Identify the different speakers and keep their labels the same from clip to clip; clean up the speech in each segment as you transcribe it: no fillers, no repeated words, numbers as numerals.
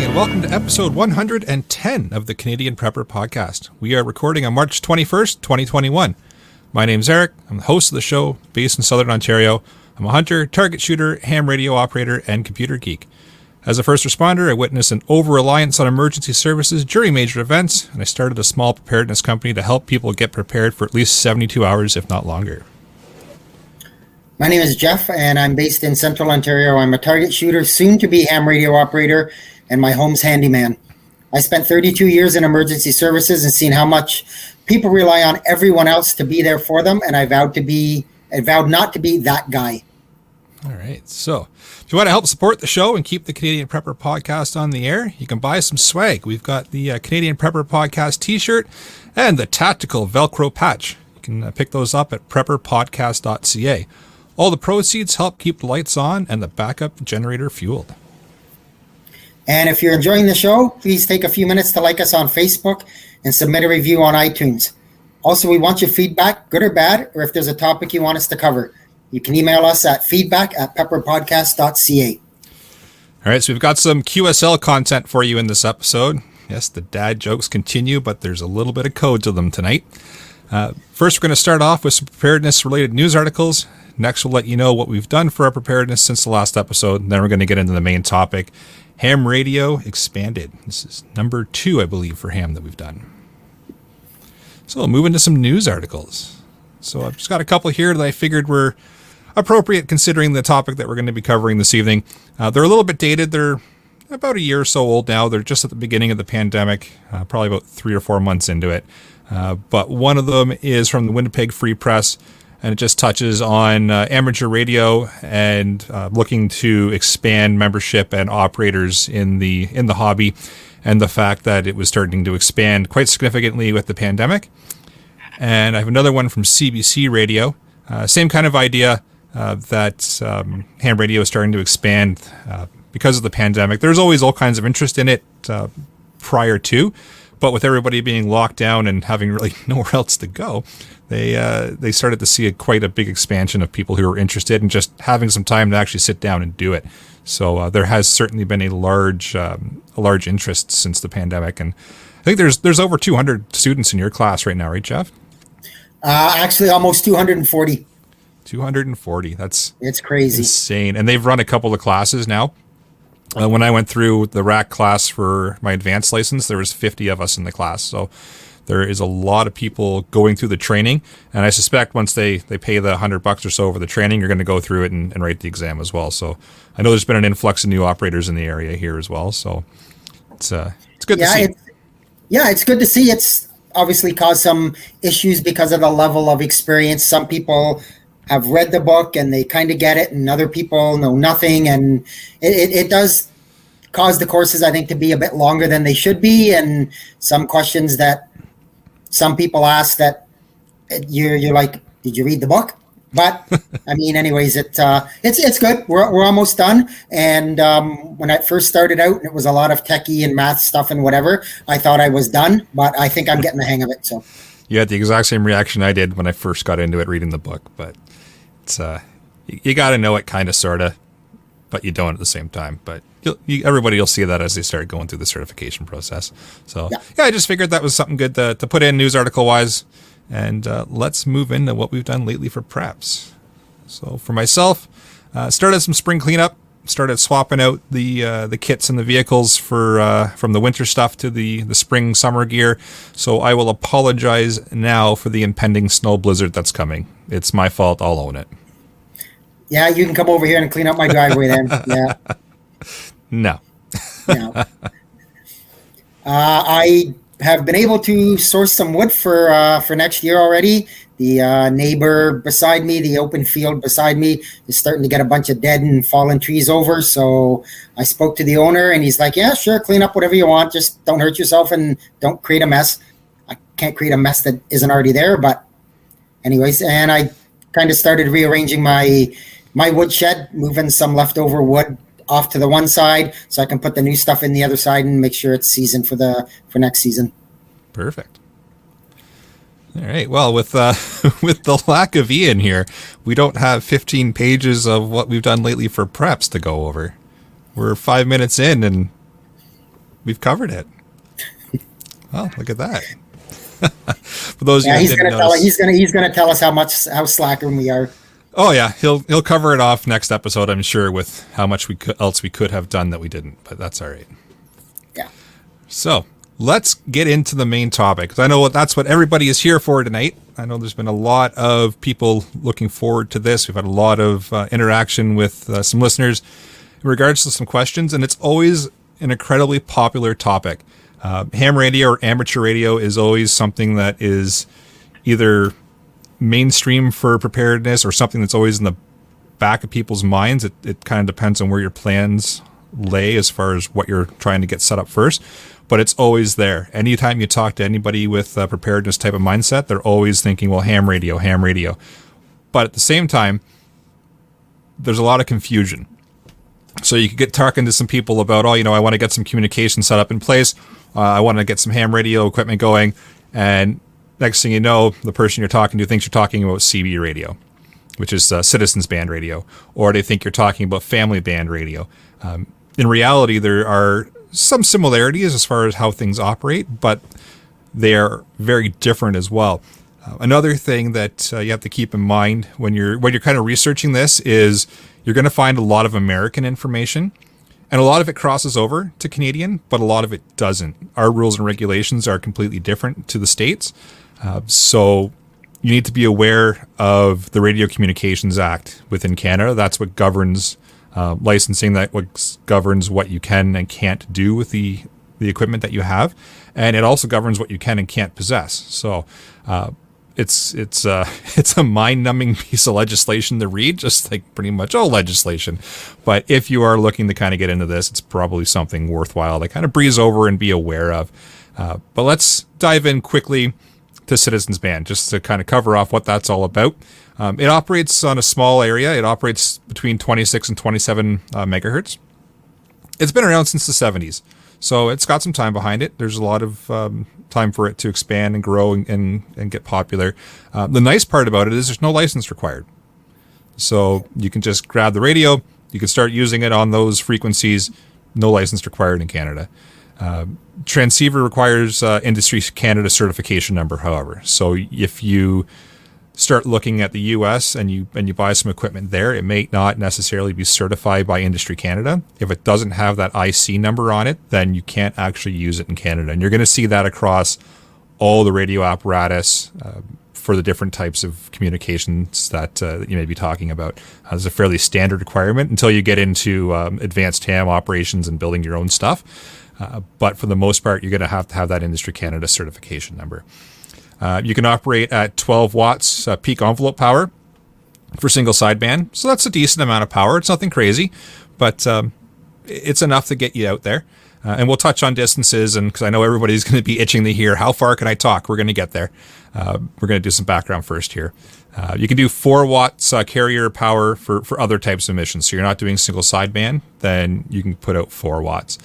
Speaker 1: and welcome to episode 110 of the Canadian Prepper Podcast. We are recording on March 21st, 2021. My name's Eric. I'm the host of the show, based in Southern Ontario. I'm a hunter, target shooter, ham radio operator, and computer geek. As a first responder, I witnessed an over-reliance on emergency services during major events, and I started a small preparedness company to help people get prepared for at least 72 hours, if not longer.
Speaker 2: My name is Jeff, and I'm based in Central Ontario. I'm a target shooter, soon-to-be ham radio operator, and my home's handyman. I spent 32 years in emergency services and seen how much people rely on everyone else to be there for them, and I vowed not to be that guy.
Speaker 1: All right, so if you want to help support the show and keep the Canadian Prepper Podcast on the air, you can buy some swag. We've got the Canadian Prepper Podcast t-shirt and the tactical Velcro patch. You can pick those up at prepperpodcast.ca. All the proceeds help keep the lights on and the backup generator fueled.
Speaker 2: And if you're enjoying the show, please take a few minutes to like us on Facebook and submit a review on iTunes. Also, we want your feedback, good or bad, or if there's a topic you want us to cover. You can email us at feedback@prepperpodcast.ca.
Speaker 1: All right, so we've got some QSL content for you in this episode. Yes, the dad jokes continue, but there's a little bit of code to them tonight. First, we're going to start off with some preparedness-related news articles. Next, we'll let you know what we've done for our preparedness since the last episode. And then we're going to get into the main topic, ham radio expanded. This is number 2, I believe, for ham that we've done. So we'll move into some news articles. So I've just got a couple here that I figured were appropriate considering the topic that we're going to be covering this evening. They're a little bit dated. They're about a year or so old now. They're just at the beginning of the pandemic, probably about 3 or 4 months into it. But one of them is from the Winnipeg Free Press, and it just touches on amateur radio and looking to expand membership and operators in the hobby, and the fact that it was starting to expand quite significantly with the pandemic. And I have another one from CBC Radio, same kind of idea that ham radio is starting to expand because of the pandemic. There's always all kinds of interest in it prior to, but with everybody being locked down and having really nowhere else to go, they started to see quite a big expansion of people who are interested and just having some time to actually sit down and do it. So there has certainly been a large interest since the pandemic, and I think there's over 200 students in your class right now, right, Jeff?
Speaker 2: Actually, almost 240.
Speaker 1: 240. It's
Speaker 2: crazy,
Speaker 1: insane, and they've run a couple of classes now. When I went through the RAC class for my advanced license, there was 50 of us in the class. So there is a lot of people going through the training. And I suspect once they pay the $100 or so over the training, you're going to go through it and write the exam as well. So I know there's been an influx of new operators in the area here as well. So it's good to see.
Speaker 2: It's good to see. It's obviously caused some issues because of the level of experience. Some people have read the book and they kind of get it, and other people know nothing, and it does cause the courses, I think, to be a bit longer than they should be, and some questions that some people ask that you're like, did you read the book? But I mean, anyways, it's good. We're almost done, and when I first started out, it was a lot of techie and math stuff and whatever. I thought I was done, but I think I'm getting the hang of it. So
Speaker 1: you had the exact same reaction I did when I first got into it reading the book, but you got to know it kind of, sort of, but you don't at the same time. But everybody will see that as they start going through the certification process. So yeah, I just figured that was something good to put in news article wise. And let's move into what we've done lately for preps. So for myself, started some spring cleanup. Started swapping out the kits and the vehicles from the winter stuff to the spring summer gear. So I will apologize now for the impending snow blizzard that's coming. It's my fault. I'll own it.
Speaker 2: Yeah, you can come over here and clean up my driveway then. Yeah.
Speaker 1: No.
Speaker 2: I have been able to source some wood for next year already. The neighbor beside me, the open field beside me, is starting to get a bunch of dead and fallen trees over. So I spoke to the owner, and he's like, yeah, sure, clean up whatever you want. Just don't hurt yourself and don't create a mess. I can't create a mess that isn't already there. But anyways, and I kind of started rearranging my wood shed, moving some leftover wood off to the one side so I can put the new stuff in the other side and make sure it's seasoned for next season.
Speaker 1: Perfect. All right. Well, with the lack of Ian here, we don't have 15 pages of what we've done lately for preps to go over. We're 5 minutes in, and We've covered it. Well, look at that. For those of you
Speaker 2: he's
Speaker 1: who
Speaker 2: gonna
Speaker 1: didn't
Speaker 2: tell
Speaker 1: notice,
Speaker 2: he's gonna tell us how slacking we are.
Speaker 1: oh yeah, he'll cover it off next episode, I'm sure, with how much else we could have done that we didn't, but that's all right.
Speaker 2: Yeah.
Speaker 1: So let's get into the main topic. I know that's what everybody is here for tonight. I know there's been a lot of people looking forward to this. We've had a lot of interaction with some listeners in regards to some questions, and it's always an incredibly popular topic. Ham radio or amateur radio is always something that is either mainstream for preparedness or something that's always in the back of people's minds. It kind of depends on where your plans lay as far as what you're trying to get set up first, but it's always there. Anytime you talk to anybody with a preparedness type of mindset, they're always thinking, well, ham radio. But at the same time, there's a lot of confusion. So you could get talking to some people about, I want to get some communication set up in place. I want to get some ham radio equipment going. And next thing you know, the person you're talking to thinks you're talking about CB radio, which is citizens band radio, or they think you're talking about family band radio. In reality, there are some similarities as far as how things operate, but they are very different as well. Another thing that you have to keep in mind when you're kind of researching this is you're going to find a lot of American information, and a lot of it crosses over to Canadian, but a lot of it doesn't. Our rules and regulations are completely different to the States. So you need to be aware of the Radio Communications Act within Canada. That's what governs licensing, what governs what you can and can't do with the equipment that you have. And it also governs what you can and can't possess. So it's a mind-numbing piece of legislation to read, just like pretty much all legislation. But if you are looking to kind of get into this, it's probably something worthwhile to kind of breeze over and be aware of. But let's dive in quickly to Citizens Band, just to kind of cover off what that's all about. It operates on a small area. It operates between 26 and 27 megahertz. It's been around since the 70s, so it's got some time behind it. There's a lot of time for it to expand and grow and get popular. The nice part about it is there's no license required. So you can just grab the radio, you can start using it on those frequencies, no license required in Canada. Transceiver requires Industry Canada certification number, however. So if you start looking at the US and you buy some equipment there, it may not necessarily be certified by Industry Canada. If it doesn't have that IC number on it, then you can't actually use it in Canada. And you're going to see that across all the radio apparatus for the different types of communications that you may be talking about. It's a fairly standard requirement until you get into advanced ham operations and building your own stuff. But for the most part, you're going to have that Industry Canada certification number. You can operate at 12 watts peak envelope power for single sideband. So that's a decent amount of power. It's nothing crazy, but it's enough to get you out there. And we'll touch on distances, and because I know everybody's going to be itching to hear how far can I talk. We're going to get there. We're going to do some background first here. You can do 4 watts carrier power for other types of missions. So you're not doing single sideband, then you can put out 4 watts.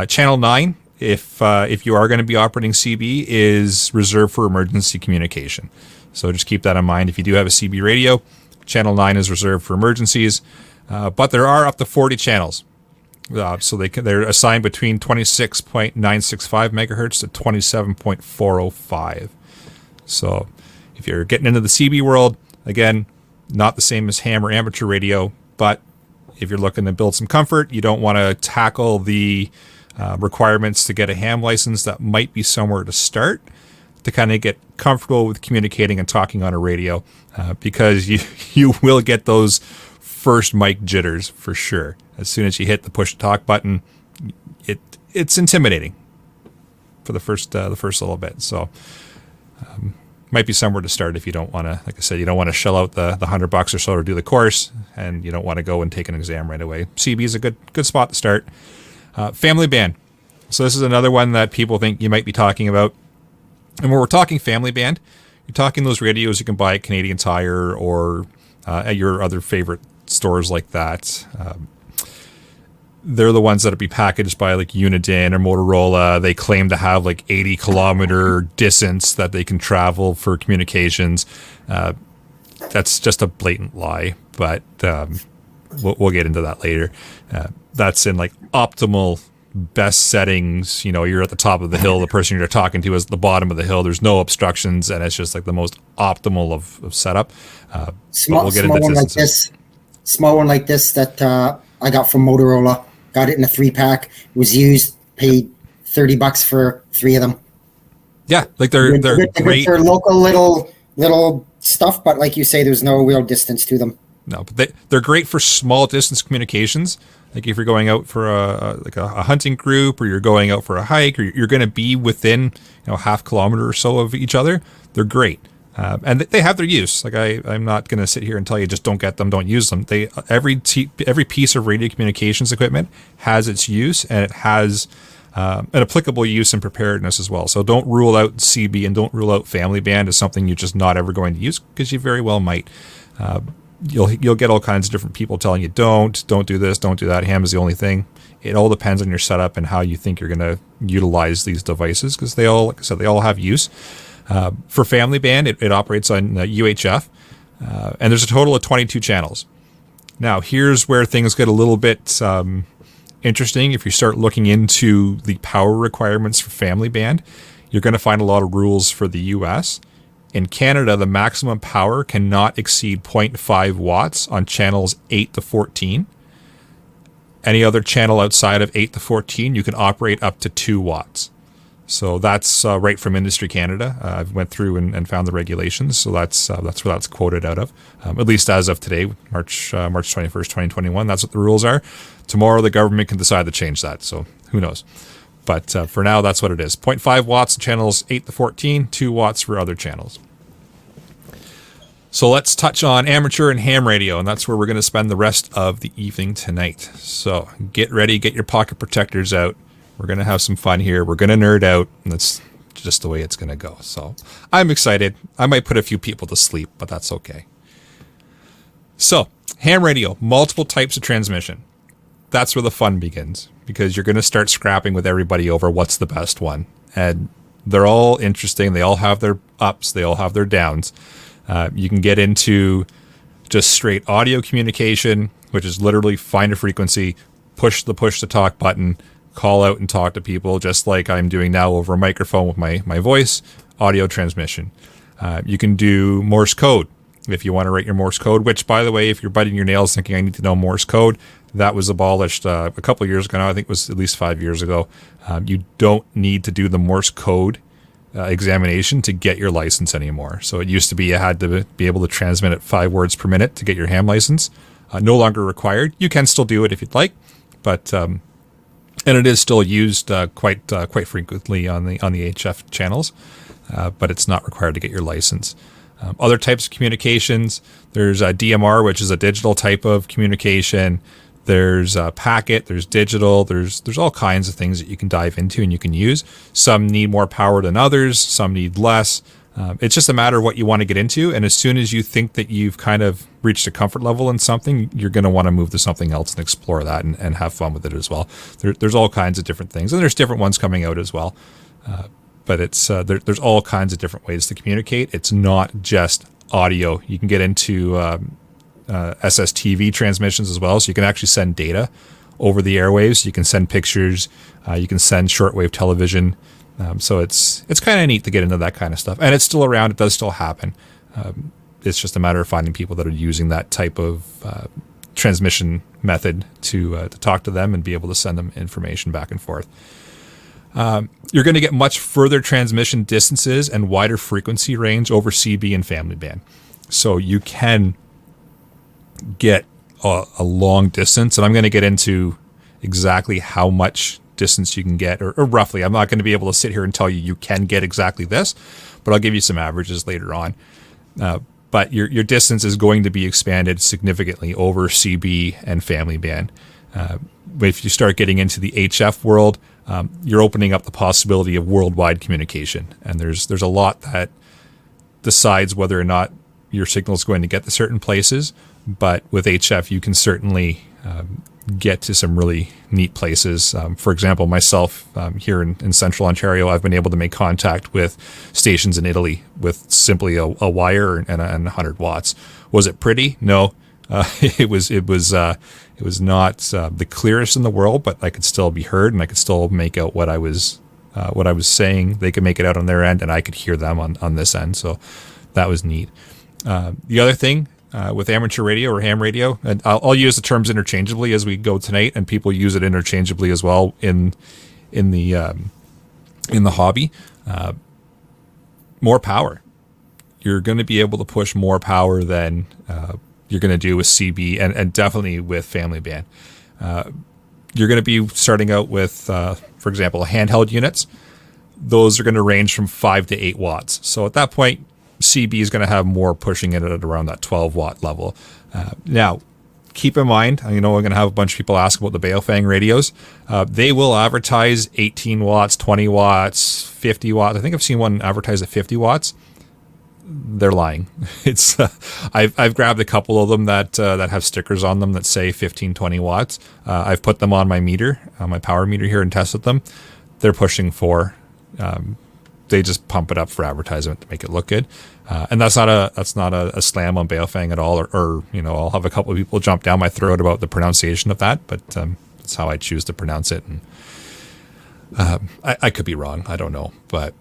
Speaker 1: Channel 9, if you are going to be operating CB, is reserved for emergency communication. So just keep that in mind. If you do have a CB radio, channel 9 is reserved for emergencies. But there are up to 40 channels. So they're assigned between 26.965 megahertz to 27.405. So if you're getting into the CB world, again, not the same as ham or amateur radio, but if you're looking to build some comfort, you don't want to tackle the requirements to get a ham license, that might be somewhere to start to kind of get comfortable with communicating and talking on a radio, because you will get those first mic jitters for sure. As soon as you hit the push to talk button, it's intimidating for the first little bit. So might be somewhere to start if you don't want to, like I said, you don't want to shell out the $100 or so to do the course, and you don't want to go and take an exam right away. CB is a good spot to start. Family band. So this is another one that people think you might be talking about. And when we're talking family band, you're talking those radios you can buy at Canadian Tire or at your other favorite stores like that. They're the ones that'll be packaged by like Uniden or Motorola. They claim to have like 80 kilometer distance that they can travel for communications. That's just a blatant lie, but we'll get into that later. That's in like optimal best settings. You're at the top of the hill. The person you're talking to is at the bottom of the hill. There's no obstructions, and it's just like the most optimal of setup.
Speaker 2: Small one like this. Small one like this that I got from Motorola. Got it in a 3-pack. It was used. Paid $30 for 3 of them.
Speaker 1: Yeah, like they're great.
Speaker 2: They're local little stuff, but like you say, there's no real distance to them.
Speaker 1: No, but they're great for small distance communications. Like if you're going out for a hunting group, or you're going out for a hike, or you're going to be within half kilometer or so of each other, they're great. And they have their use. Like I'm not going to sit here and tell you just don't get them, don't use them. Every piece of radio communications equipment has its use, and it has an applicable use in preparedness as well. So don't rule out CB and don't rule out family band as something you're just not ever going to use, because you very well might. You'll get all kinds of different people telling you don't do this, don't do that. Ham is the only thing. It all depends on your setup and how you think you're going to utilize these devices, because they all, like I said, they all have use. For family band, it operates on UHF, and there's a total of 22 channels. Now, here's where things get a little bit interesting. If you start looking into the power requirements for family band, you're going to find a lot of rules for the US. In Canada, the maximum power cannot exceed 0.5 watts on channels 8 to 14. Any other channel outside of 8 to 14, you can operate up to 2 watts. So that's right from Industry Canada. I went through and found the regulations, so that's where that's quoted out of. At least as of today, March 21st, 2021. That's what the rules are. Tomorrow, the government can decide to change that, so who knows. But for now, that's what it is. 0.5 watts channels 8 to 14, 2 watts for other channels. So let's touch on amateur and ham radio, and that's where we're going to spend the rest of the evening tonight. So get ready, get your pocket protectors out. We're going to have some fun here. We're going to nerd out, and that's just the way it's going to go. So I'm excited. I might put a few people to sleep, but that's okay. So ham radio, multiple types of transmission. That's where the fun begins, because you're going to start scrapping with everybody over what's the best one. And they're all interesting. They all have their ups. They all have their downs. You can get into just straight audio communication, which is literally find a frequency, push the talk button, call out and talk to people, just like I'm doing now over a microphone with my voice, audio transmission. You can do Morse code if you want to write your Morse code, which, by the way, if you're biting your nails thinking I need to know Morse code, that was abolished a couple of years ago now. I think it was at least 5 years ago. You don't need to do the Morse code examination to get your license anymore. So it used to be you had to be able to transmit at 5 words per minute to get your ham license. No longer required. You can still do it if you'd like, but and it is still used quite frequently on the HF channels, but it's not required to get your license. Other types of communications, there's DMR, which is a digital type of communication. There's packet, there's digital, there's all kinds of things that you can dive into and you can use. Some need more power than others, some need less. It's just a matter of what you want to get into, and as soon as you think that you've kind of reached a comfort level in something, you're going to want to move to something else and explore that and have fun with it as well. There's all kinds of different things, and there's different ones coming out as well. But it's there's all kinds of different ways to communicate. It's not just audio. You can get into Sstv transmissions as well, so you can actually send data over the airwaves. You can send pictures. You can send shortwave television. So it's kind of neat to get into that kind of stuff, and it's still around. It does still happen. It's just a matter of finding people that are using that type of transmission method to talk to them and be able to send them information back and forth. You're going to get much further transmission distances and wider frequency range over CB and family band. So you can get a long distance, and I'm going to get into exactly how much distance you can get, or roughly. I'm not going to be able to sit here and tell you can get exactly this, but I'll give you some averages later on. But your distance is going to be expanded significantly over CB and family band. If you start getting into the HF world, you're opening up the possibility of worldwide communication, and there's a lot that decides whether or not your signal is going to get to certain places. But with HF, you can certainly get to some really neat places. For example, myself here in central Ontario, I've been able to make contact with stations in Italy with simply a wire and 100 watts. Was it pretty? No. It was not the clearest in the world, but I could still be heard and I could still make out what I was saying. They could make it out on their end, and I could hear them on this end. So that was neat. The other thing with amateur radio or ham radio, and I'll use the terms interchangeably as we go tonight, and people use it interchangeably as well in the hobby. More power. You're going to be able to push more power than you're going to do with CB and definitely with family band. You're going to be starting out with, for example, handheld units. Those are going to range from 5 to 8 watts. So at that point, CB is going to have more pushing it at around that 12 watt level. Now, keep in mind, I know I'm going to have a bunch of people ask about the Baofeng radios. They will advertise 18 watts, 20 watts, 50 watts. I think I've seen one advertised at 50 watts. They're lying. It's I've grabbed a couple of them that have stickers on them that say 15, 20 watts. I've put them on my meter, my power meter here, and tested them. They're pushing 4. They just pump it up for advertisement to make it look good. And that's not a slam on Baofeng at all, or I'll have a couple of people jump down my throat about the pronunciation of that, but that's how I choose to pronounce it. And I could be wrong. I don't know, but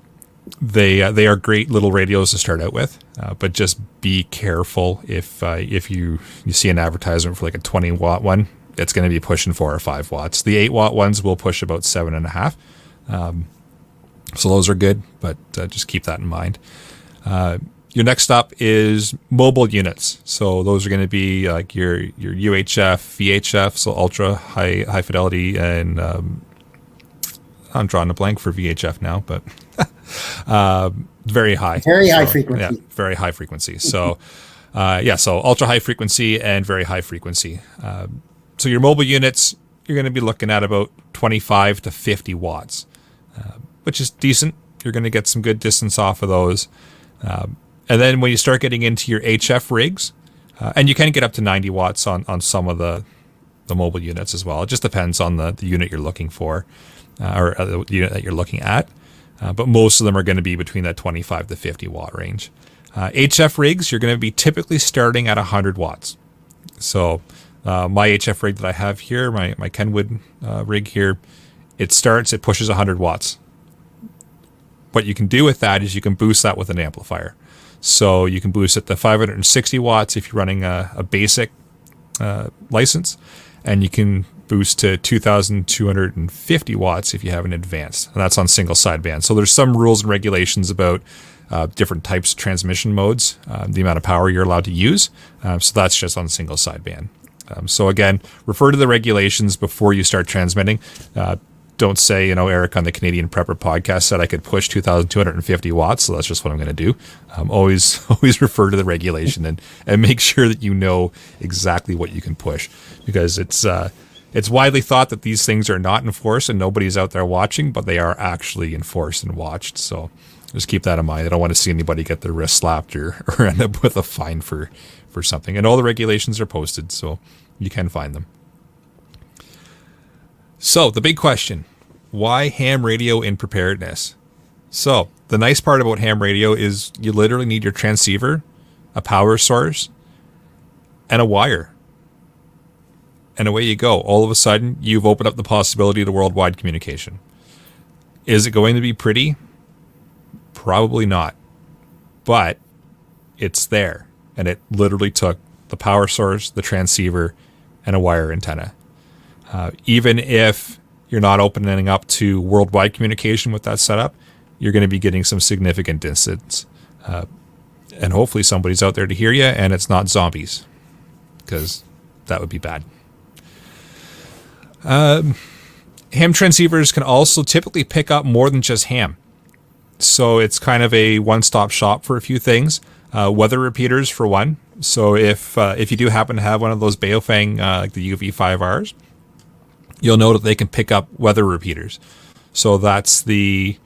Speaker 1: they are great little radios to start out with. But just be careful if you see an advertisement for like a 20 watt one, it's going to be pushing 4 or 5 watts. The 8 watt ones will push about 7.5. So those are good, but just keep that in mind. Your next up is mobile units. So those are going to be like your UHF, VHF, so ultra high fidelity, and I'm drawing a blank for VHF now, but very high.
Speaker 2: High frequency.
Speaker 1: Yeah, very high frequency. So so ultra high frequency and very high frequency. So your mobile units, you're going to be looking at about 25 to 50 watts. Which is decent. You're going to get some good distance off of those. And then when you start getting into your HF rigs, and you can get up to 90 watts on some of the mobile units as well. It just depends on the unit you're looking for, or the unit that you're looking at. But most of them are going to be between that 25 to 50 watt range. HF rigs, you're going to be typically starting at 100 watts. So my HF rig that I have here, my Kenwood rig here, it pushes 100 watts. What you can do with that is you can boost that with an amplifier. So you can boost it to 560 watts if you're running a basic license, and you can boost to 2,250 watts if you have an advanced, and that's on single sideband. So there's some rules and regulations about different types of transmission modes, the amount of power you're allowed to use. So that's just on single sideband. So again, refer to the regulations before you start transmitting. Don't say, Eric on the Canadian Prepper podcast said I could push 2,250 watts, so that's just what I'm going to do. Always refer to the regulation and make sure that you know exactly what you can push, because it's widely thought that these things are not enforced and nobody's out there watching, but they are actually enforced and watched. So just keep that in mind. I don't want to see anybody get their wrist slapped or end up with a fine for something. And all the regulations are posted, so you can find them. So the big question, why ham radio in preparedness? So the nice part about ham radio is you literally need your transceiver, a power source, and a wire. And away you go. All of a sudden, you've opened up the possibility to worldwide communication. Is it going to be pretty? Probably not. But it's there. And it literally took the power source, the transceiver, and a wire antenna. Even if you're not opening up to worldwide communication with that setup, you're going to be getting some significant distance. And hopefully somebody's out there to hear you, and it's not zombies, because that would be bad. Ham transceivers can also typically pick up more than just ham. So it's kind of a one-stop shop for a few things. Weather repeaters, for one. So if you do happen to have one of those Baofeng, like the Uhf Vhfs, you'll know that they can pick up weather repeaters. So that's the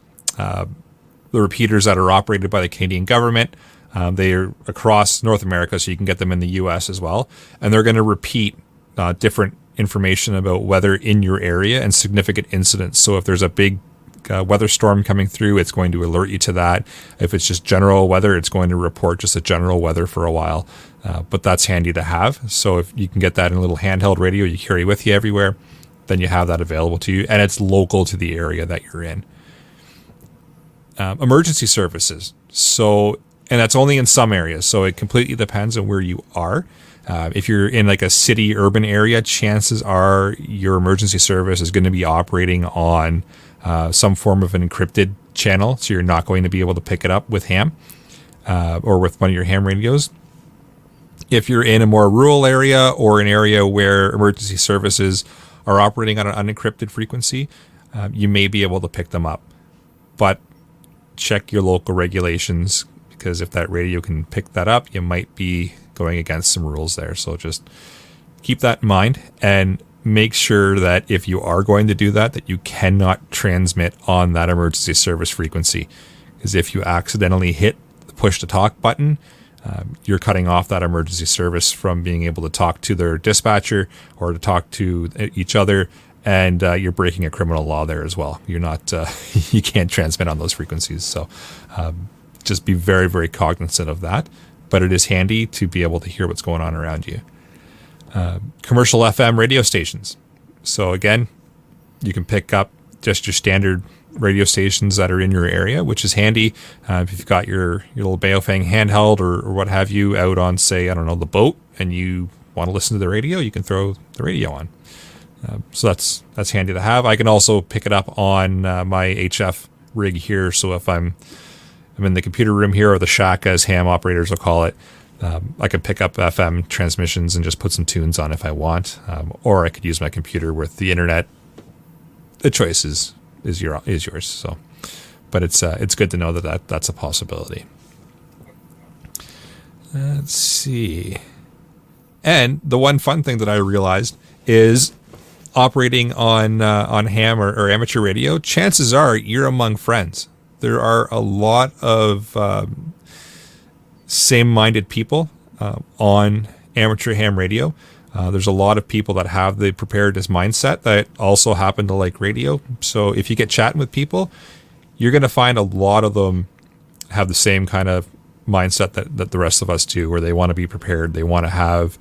Speaker 1: repeaters that are operated by the Canadian government. They are across North America, so you can get them in the US as well. And they're going to repeat different information about weather in your area and significant incidents. So if there's a big weather storm coming through, it's going to alert you to that. If it's just general weather, it's going to report just a general weather for a while. But that's handy to have. So if you can get that in a little handheld radio you carry with you everywhere, then you have that available to you, and it's local to the area that you're in. Emergency services. So, and that's only in some areas. So it completely depends on where you are. If you're in like a city urban area, chances are your emergency service is going to be operating on some form of an encrypted channel. So you're not going to be able to pick it up with ham or with one of your ham radios. If you're in a more rural area or an area where emergency services are operating on an unencrypted frequency, you may be able to pick them up. But check your local regulations, because if that radio can pick that up, you might be going against some rules there. So just keep that in mind, and make sure that if you are going to do that, that you cannot transmit on that emergency service frequency. Because if you accidentally hit the push to talk button, you're cutting off that emergency service from being able to talk to their dispatcher or to talk to each other, and you're breaking a criminal law there as well. You're not, you can't transmit on those frequencies. So just be very, very cognizant of that. But it is handy to be able to hear what's going on around you. Commercial FM radio stations. So again, you can pick up just your standard radio stations that are in your area, which is handy. If you've got your little Baofeng handheld or what have you out on, say, I don't know, the boat, and you want to listen to the radio, you can throw the radio on. So that's handy to have. I can also pick it up on my HF rig here. So if I'm in the computer room here, or the shack as ham operators will call it, I can pick up FM transmissions and just put some tunes on if I want, or I could use my computer with the internet. The choice is yours. So, but it's good to know that's a possibility. Let's see. And the one fun thing that I realized is operating on ham or amateur radio. Chances are you're among friends. There are a lot of same-minded people on amateur ham radio. There's a lot of people that have the preparedness mindset that also happen to like radio. So if you get chatting with people, you're going to find a lot of them have the same kind of mindset that the rest of us do, where they want to be prepared. They want to have,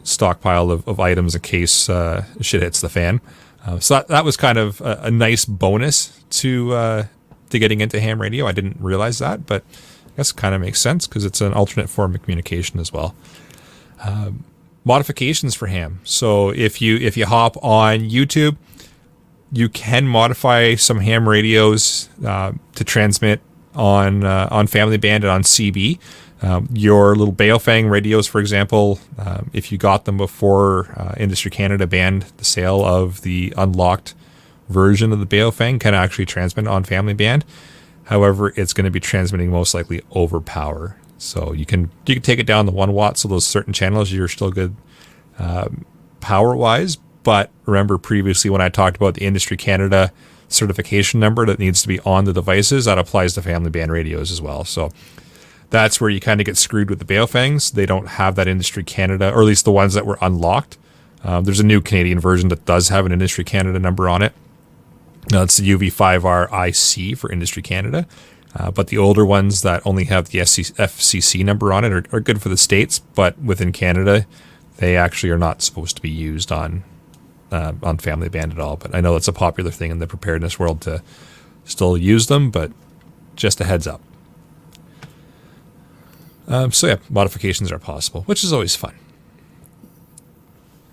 Speaker 1: stockpile of items in case shit hits the fan. So that was kind of a nice bonus to getting into ham radio. I didn't realize that, but I guess it kind of makes sense because it's an alternate form of communication as well. Modifications for ham. So if you hop on YouTube, you can modify some ham radios to transmit on family band and on CB. Your little Baofeng radios, for example, if you got them before Industry Canada banned the sale of the unlocked version of the Baofeng, can actually transmit on family band. However, it's going to be transmitting most likely over power. So you can take it down to 1 watt, so those certain channels you're still good power-wise. But remember previously when I talked about the Industry Canada certification number that needs to be on the devices, that applies to family band radios as well. So that's where you kind of get screwed with the Baofengs. They don't have that Industry Canada, or at least the ones that were unlocked. There's a new Canadian version that does have an Industry Canada number on it. It's the UV5R IC for Industry Canada. But the older ones that only have the FCC number on it are good for the States, but within Canada, they actually are not supposed to be used on family band at all. But I know it's a popular thing in the preparedness world to still use them, but just a heads up. So yeah, modifications are possible, which is always fun.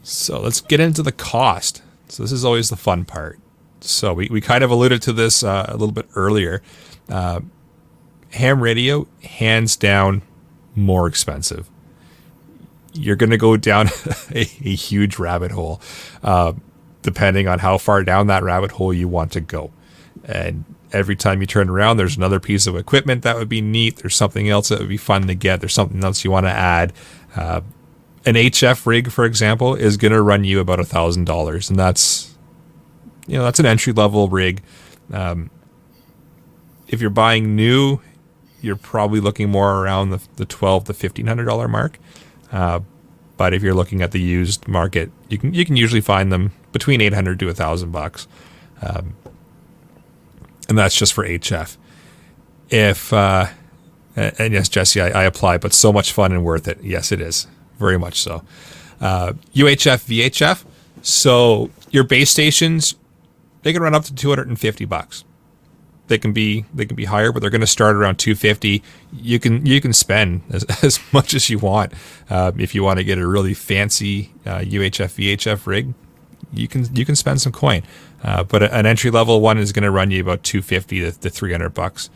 Speaker 1: So let's get into the cost. So this is always the fun part. So we kind of alluded to this a little bit earlier. Ham radio, hands down, more expensive. You're going to go down a huge rabbit hole, depending on how far down that rabbit hole you want to go. And every time you turn around, there's another piece of equipment that would be neat. There's something else that would be fun to get. There's something else you want to add. An HF rig, for example, is going to run you about $1,000, and that's an entry level rig. If you're buying new, you're probably looking more around the $1,200 to $1,500 mark. But if you're looking at the used market, you can usually find them between $800 to $1,000. and that's just for HF. If and yes, Jesse, I apply, but so much fun and worth it. Yes, it is, very much so. UHF VHF. So your base stations, they can run up to $250. They can be higher, but they're going to start around $250. You can spend as much as you want. If you want to get a really fancy UHF VHF rig, you can spend some coin. But an entry level one is going to run you about $250 to $300.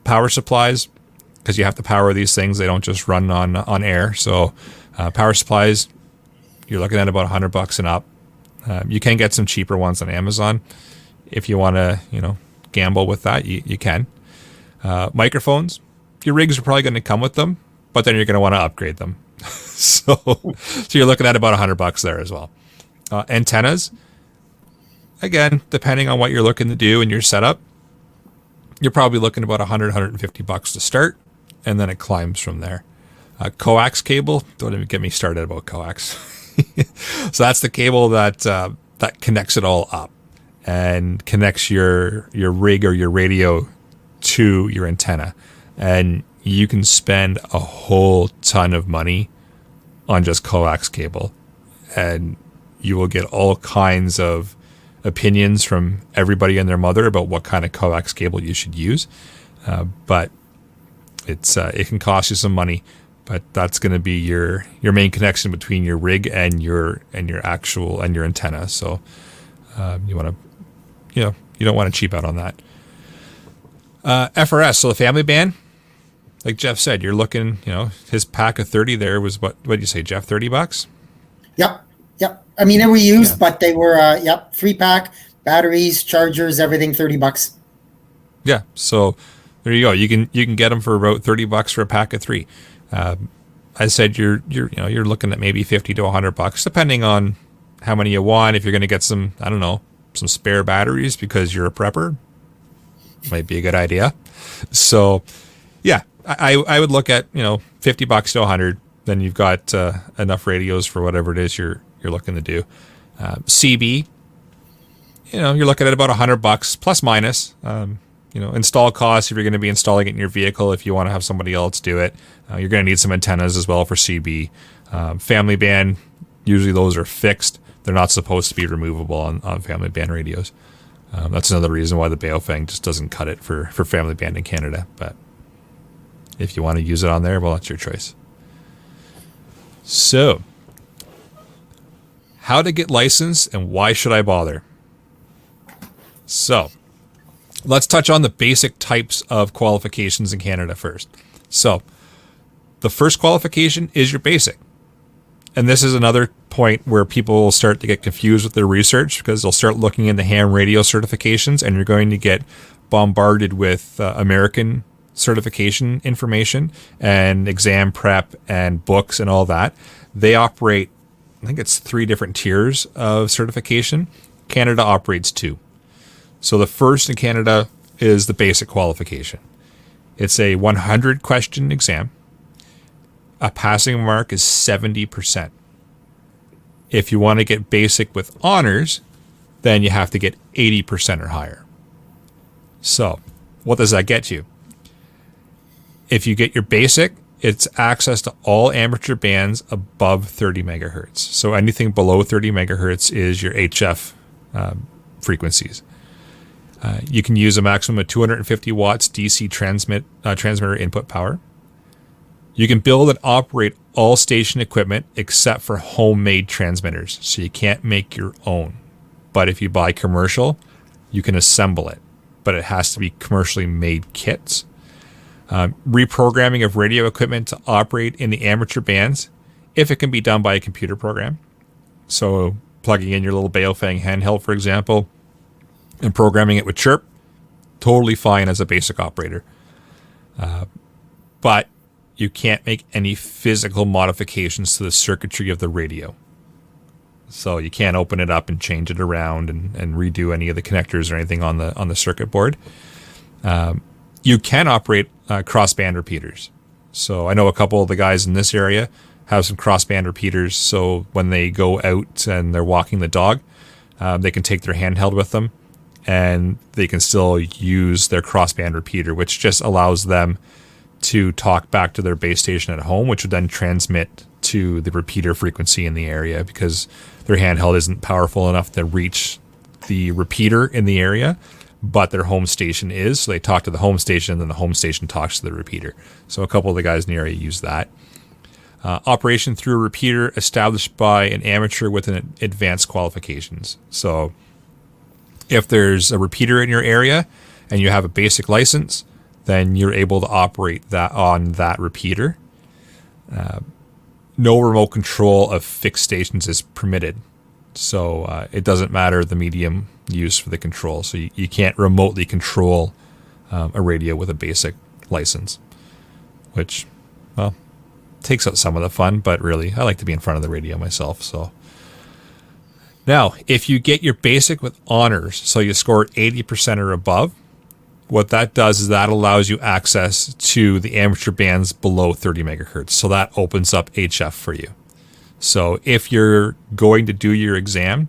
Speaker 1: Power supplies, because you have to power these things. They don't just run on air. So power supplies, you're looking at about $100 and up. You can get some cheaper ones on Amazon if you want to, gamble with that. You can. Microphones, your rigs are probably going to come with them, but then you're going to want to upgrade them. so you're looking at about $100 there as well. Antennas, again, depending on what you're looking to do in your setup, you're probably looking about $150 to start, and then it climbs from there. Coax cable, don't even get me started about coax. So that's the cable that connects it all up and connects your rig or your radio to your antenna. And you can spend a whole ton of money on just coax cable. And you will get all kinds of opinions from everybody and their mother about what kind of coax cable you should use. But it can cost you some money. But that's going to be your main connection between your rig and your antenna. So you want to, you don't want to cheap out on that. FRS, so the family band, like Jeff said, you're looking, his pack of 30 there was what did you say, Jeff? $30?
Speaker 2: Yep. I mean, they were used, but they were 3-pack, batteries, chargers, everything, $30.
Speaker 1: Yeah. So there you go. You can get them for about $30 for a pack of 3. I said you're looking at maybe $50 to $100, depending on how many you want. If you're going to get some, I don't know, some spare batteries because you're a prepper, might be a good idea. So, yeah, I would look at $50 to $100. Then you've got enough radios for whatever it is you're looking to do. CB, you're looking at about $100 plus minus. Install costs if you're going to be installing it in your vehicle. If you want to have somebody else do it, you're going to need some antennas as well for CB. Family band, usually those are fixed. They're not supposed to be removable on family band radios. That's another reason why the Baofeng just doesn't cut it for family band in Canada. But if you want to use it on there, well, that's your choice. So, how to get licensed and why should I bother? So, let's touch on the basic types of qualifications in Canada first. So, the first qualification is your basic. And this is another point where people will start to get confused with their research because they'll start looking into ham radio certifications and you're going to get bombarded with American certification information and exam prep and books and all that. They operate, I think it's 3 different tiers of certification. Canada operates 2. So the first in Canada is the basic qualification. It's a 100 question exam. A passing mark is 70%. If you want to get basic with honors, then you have to get 80% or higher. So what does that get you? If you get your basic, it's access to all amateur bands above 30 megahertz. So anything below 30 megahertz is your HF frequencies. You can use a maximum of 250 watts DC transmitter input power. You can build and operate all station equipment except for homemade transmitters. So you can't make your own. But if you buy commercial, you can assemble it. But it has to be commercially made kits. Reprogramming of radio equipment to operate in the amateur bands, if it can be done by a computer program. So plugging in your little Baofeng handheld, for example, and programming it with chirp, totally fine as a basic operator. But you can't make any physical modifications to the circuitry of the radio. So you can't open it up and change it around and redo any of the connectors or anything on the circuit board. You can operate crossband repeaters. So I know a couple of the guys in this area have some crossband repeaters. So when they go out and they're walking the dog, they can take their handheld with them and they can still use their crossband repeater, which just allows them to talk back to their base station at home, which would then transmit to the repeater frequency in the area, because their handheld isn't powerful enough to reach the repeater in the area, but their home station is. So they talk to the home station, and then the home station talks to the repeater. So a couple of the guys in the area use that. Operation through a repeater established by an amateur with an advanced qualifications. So if there's a repeater in your area and you have a basic license, then you're able to operate that on that repeater. No remote control of fixed stations is permitted. So it doesn't matter the medium used for the control. So you can't remotely control a radio with a basic license, which, well, takes out some of the fun, but really, I like to be in front of the radio myself. So now, if you get your basic with honors, so you score 80% or above, what that does is that allows you access to the amateur bands below 30 megahertz. So that opens up HF for you. So if you're going to do your exam,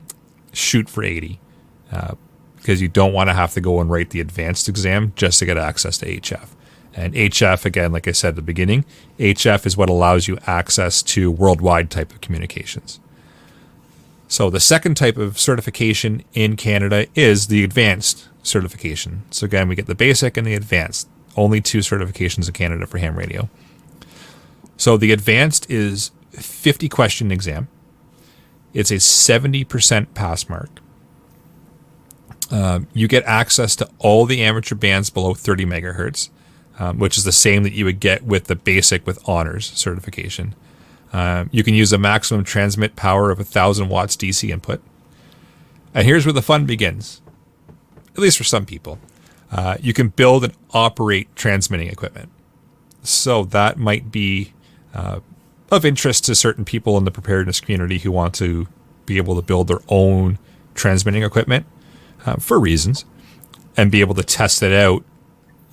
Speaker 1: shoot for 80, because you don't want to have to go and write the advanced exam just to get access to HF. And HF, again, like I said at the beginning, HF is what allows you access to worldwide type of communications. So the second type of certification in Canada is the advanced certification. So again, we get the basic and the advanced. Only 2 certifications in Canada for ham radio. So the advanced is 50 question exam. It's a 70% pass mark. You get access to all the amateur bands below 30 megahertz, which is the same that you would get with the basic with honors certification. You can use a maximum transmit power of 1,000 watts DC input. And here's where the fun begins, at least for some people. You can build and operate transmitting equipment. So that might be of interest to certain people in the preparedness community who want to be able to build their own transmitting equipment for reasons, and be able to test it out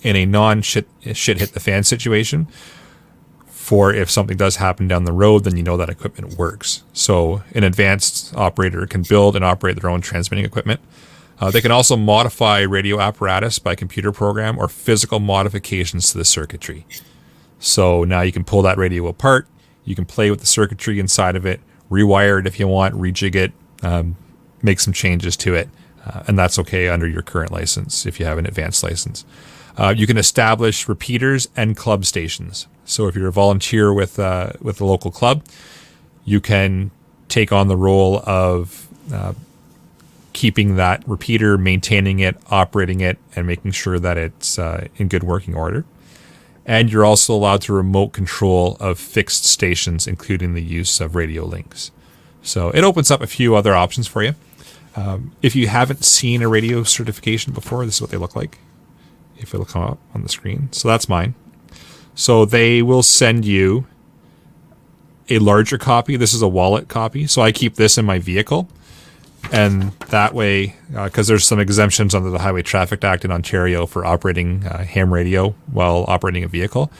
Speaker 1: in a non-shit hit the fan situation. For if something does happen down the road, then you know that equipment works. So an advanced operator can build and operate their own transmitting equipment. They can also modify radio apparatus by computer program or physical modifications to the circuitry. So now you can pull that radio apart. You can play with the circuitry inside of it, rewire it if you want, rejig it, make some changes to it. And that's okay under your current license if you have an advanced license. You can establish repeaters and club stations. So if you're a volunteer with the local club, you can take on the role of keeping that repeater, maintaining it, operating it, and making sure that it's in good working order. And you're also allowed to remote control of fixed stations, including the use of radio links. So it opens up a few other options for you. If you haven't seen a radio certification before, this is what they look like. If it'll come up on the screen. So that's mine. So they will send you a larger copy. This is a wallet copy. So I keep this in my vehicle. And that way, because there's some exemptions under the Highway Traffic Act in Ontario for operating ham radio while operating a vehicle.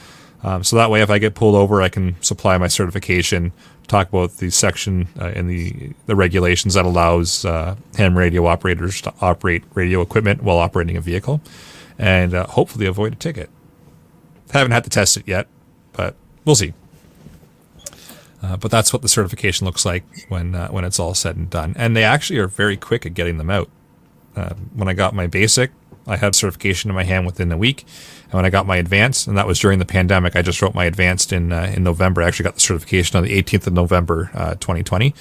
Speaker 1: So that way, if I get pulled over, I can supply my certification, talk about the section in the regulations that allows ham radio operators to operate radio equipment while operating a vehicle, and hopefully avoid a ticket. Haven't had to test it yet, but we'll see. But that's what the certification looks like when it's all said and done. And they actually are very quick at getting them out. When I got my basic, I had certification in my hand within a week. And when I got my advanced, and that was during the pandemic, I just wrote my advanced in November. I actually got the certification on the 18th of November, 2020.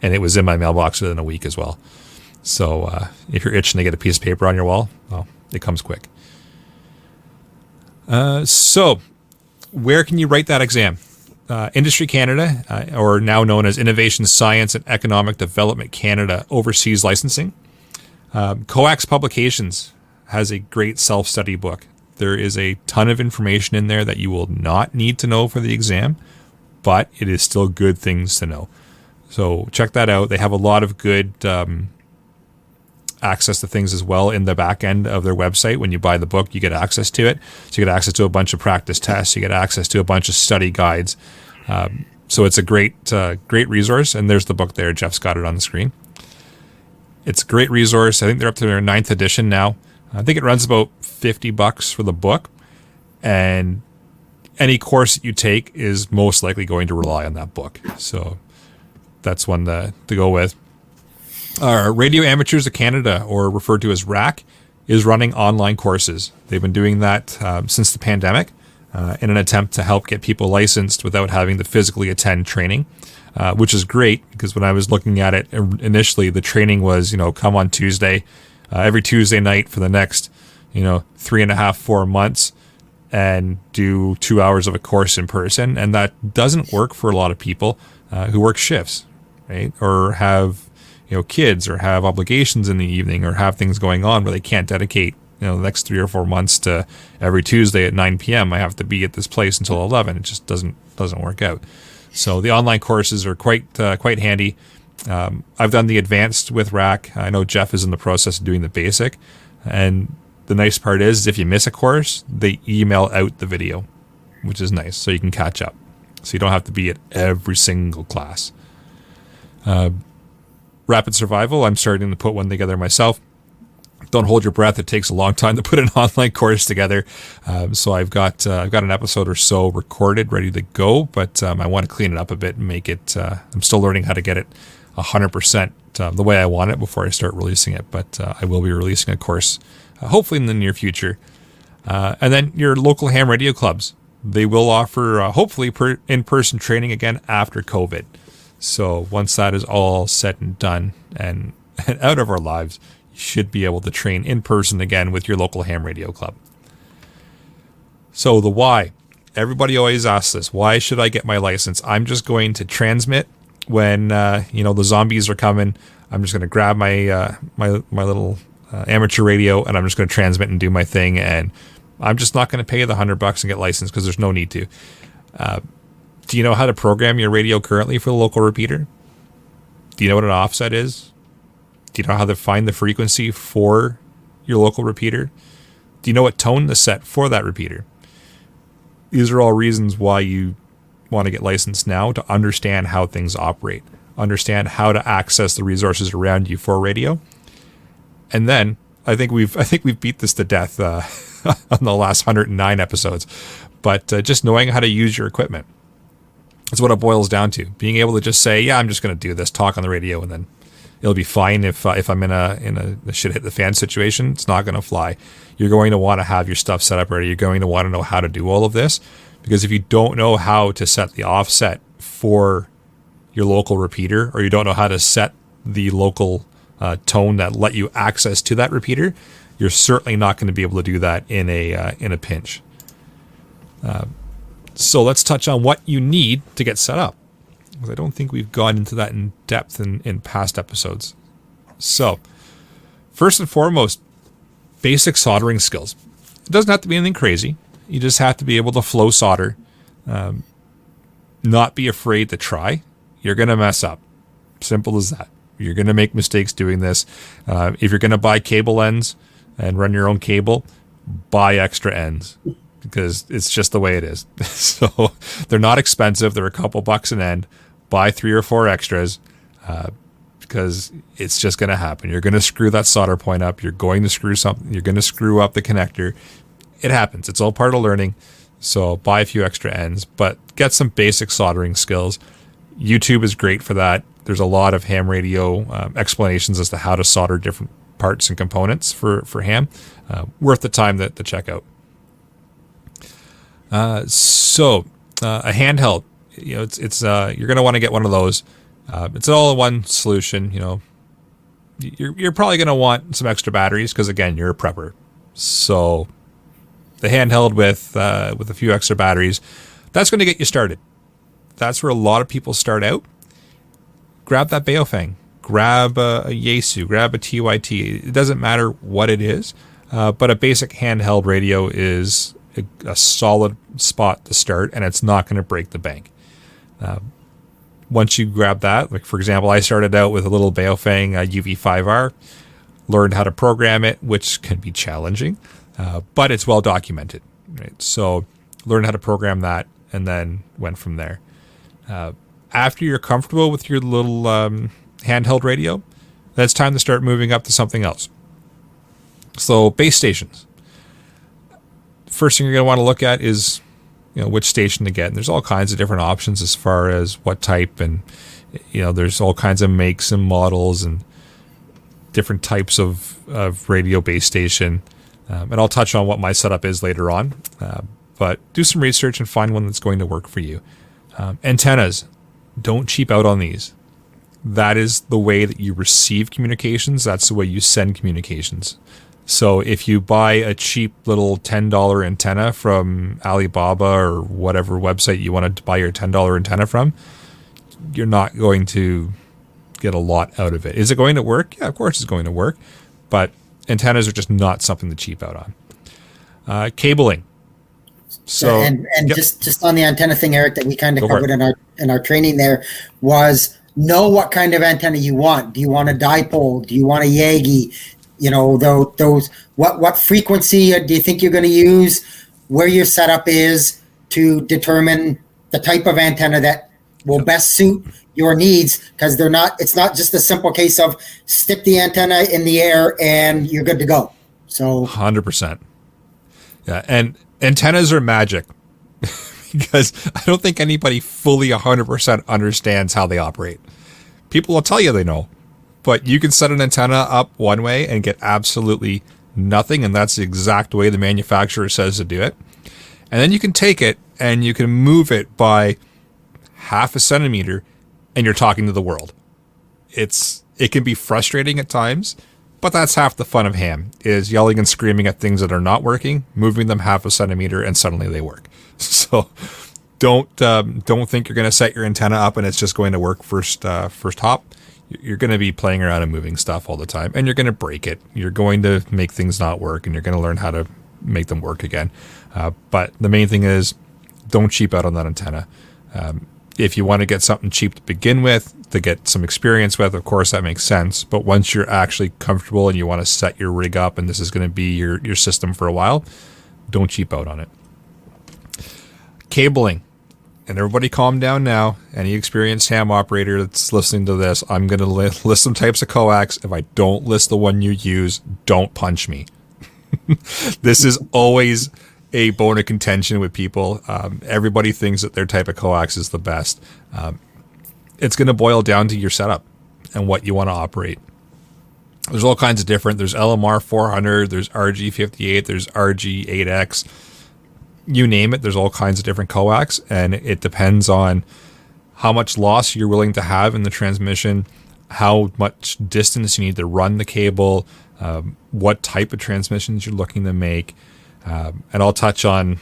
Speaker 1: And it was in my mailbox within a week as well. So if you're itching to get a piece of paper on your wall, well, it comes quick. So where can you write that exam? Industry Canada, or now known as Innovation Science and Economic Development Canada Overseas Licensing. Coax Publications has a great self-study book. There is a ton of information in there that you will not need to know for the exam, but it is still good things to know. So check that out. They have a lot of good access to things as well in the back end of their website. When you buy the book, you get access to it. So you get access to a bunch of practice tests. You get access to a bunch of study guides. So it's a great resource. And there's the book there. Jeff's got it on the screen. It's a great resource. I think they're up to their 9th edition now. I think it runs about $50 for the book, and any course that you take is most likely going to rely on that book. So that's one to go with. Radio Amateurs of Canada, or referred to as RAC, is running online courses. They've been doing that since the pandemic in an attempt to help get people licensed without having to physically attend training, which is great, because when I was looking at it initially, the training was, come on Tuesday, every Tuesday night for the next, 3.5, 4 months, and do 2 hours of a course in person. And that doesn't work for a lot of people who work shifts, right? Or have, kids, or have obligations in the evening, or have things going on where they can't dedicate, the next 3 or 4 months to every Tuesday at 9 p.m. I have to be at this place until 11. It just doesn't work out. So the online courses are quite handy. I've done the advanced with RAC. I know Jeff is in the process of doing the basic. And the nice part is if you miss a course, they email out the video, which is nice. So you can catch up. So you don't have to be at every single class. Rapid Survival, I'm starting to put one together myself. Don't hold your breath. It takes a long time to put an online course together. So I've got an episode or so recorded, ready to go, but I want to clean it up a bit and make it, I'm still learning how to get it 100% the way I want it before I start releasing it. But I will be releasing a course, hopefully in the near future. And then your local ham radio clubs. They will offer, hopefully, in-person training again after COVID. So once that is all said and done and out of our lives, you should be able to train in person again with your local ham radio club. So the why. Everybody always asks this. Why should I get my license? I'm just going to transmit when, the zombies are coming. I'm just going to grab my my little amateur radio, and I'm just going to transmit and do my thing. And I'm just not going to pay the $100 and get licensed because there's no need to. Do you know how to program your radio currently for the local repeater? Do you know what an offset is? Do you know how to find the frequency for your local repeater? Do you know what tone to set for that repeater? These are all reasons why you want to get licensed now, to understand how things operate, understand how to access the resources around you for radio. And then I think we've beat this to death on the last 109 episodes, but just knowing how to use your equipment. That's what it boils down to. Being able to just say, yeah, I'm just going to do this, talk on the radio, and then it'll be fine. If I'm in a shit hit the fan situation, it's not going to fly. You're going to want to have your stuff set up ready. You're going to want to know how to do all of this, because if you don't know how to set the offset for your local repeater, or you don't know how to set the local tone that let you access to that repeater, you're certainly not going to be able to do that in a pinch. So let's touch on what you need to get set up, because I don't think we've gone into that in depth in past episodes. So first and foremost, basic soldering skills. It doesn't have to be anything crazy. You just have to be able to flow solder, not be afraid to try. You're going to mess up. Simple as that. You're going to make mistakes doing this. If you're going to buy cable ends and run your own cable, buy extra ends, because it's just the way it is. So they're not expensive. They're a couple bucks an end. Buy 3 or 4 extras, because it's just going to happen. You're going to screw that solder point up. You're going to screw something. You're going to screw up the connector. It happens. It's all part of learning. So buy a few extra ends, but get some basic soldering skills. YouTube is great for that. There's a lot of ham radio explanations as to how to solder different parts and components for ham. Worth the time to check out. So a handheld, it's you're going to want to get one of those. It's an all-in-one solution. You're probably going to want some extra batteries, because again, you're a prepper. So the handheld with a few extra batteries, that's going to get you started. That's where a lot of people start out. Grab that Baofeng, grab a Yaesu, grab a TYT. It doesn't matter what it is, but a basic handheld radio is a solid spot to start, and it's not going to break the bank. Once you grab that, like for example, I started out with a little Baofeng Uhf Vhf, learned how to program it, which can be challenging, but it's well documented. Right? So learned how to program that, and then went from there. After you're comfortable with your little handheld radio, then it's time to start moving up to something else. So base stations. First thing you're going to want to look at is, which station to get. And there's all kinds of different options as far as what type, and there's all kinds of makes and models and different types of radio base station. And I'll touch on what my setup is later on. But do some research and find one that's going to work for you. Antennas, don't cheap out on these. That is the way that you receive communications. That's the way you send communications. So if you buy a cheap little $10 antenna from Alibaba or whatever website you want to buy your $10 antenna from, you're not going to get a lot out of it. Is it going to work? Yeah, of course it's going to work. But antennas are just not something to cheap out on. Cabling. So
Speaker 2: and yep. just on the antenna thing, Eric, that we kind of covered in our training there was know what kind of antenna you want. Do you want a dipole? Do you want a Yagi? Those what frequency do you think you're going to use? Where your setup is to determine the type of antenna that will best suit your needs, because it's not just a simple case of stick the antenna in the air and you're good to go. So
Speaker 1: 100%. Yeah, and antennas are magic because I don't think anybody fully 100% understands how they operate. People will tell you they know, but you can set an antenna up one way and get absolutely nothing, and that's the exact way the manufacturer says to do it. And then you can take it and you can move it by half a centimeter and you're talking to the world. It can be frustrating at times, but that's half the fun of ham, is yelling and screaming at things that are not working, moving them half a centimeter, and suddenly they work. So don't think you're going to set your antenna up and it's just going to work first hop. You're going to be playing around and moving stuff all the time, and you're going to break it. You're going to make things not work, and you're going to learn how to make them work again. But the main thing is, don't cheap out on that antenna. If you want to get something cheap to begin with, to get some experience with, of course, that makes sense. But once you're actually comfortable and you want to set your rig up and this is going to be your system for a while, don't cheap out on it. Cabling. And everybody calm down now. Any experienced ham operator that's listening to this, I'm going to list some types of coax. If I don't list the one you use, don't punch me. This is always a bone of contention with people. Everybody thinks that their type of coax is the best. It's going to boil down to your setup and what you want to operate. There's all kinds of different. There's LMR 400, there's RG58, there's RG8X. You name it, there's all kinds of different coax, and it depends on how much loss you're willing to have in the transmission, how much distance you need to run the cable, what type of transmissions you're looking to make. And I'll touch on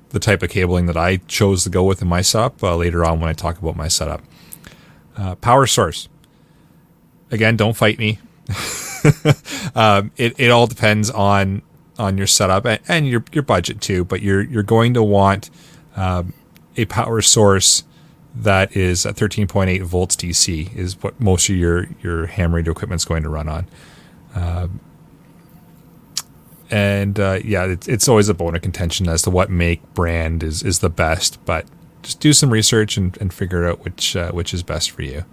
Speaker 1: the type of cabling that I chose to go with in my setup later on when I talk about my setup. Power source. Again, don't fight me. It all depends on your setup and your budget too, but you're going to want a power source that is at 13.8 volts DC is what most of your ham radio equipment is going to run on. It's always a bone of contention as to what make brand is the best, but just do some research and figure out which is best for you.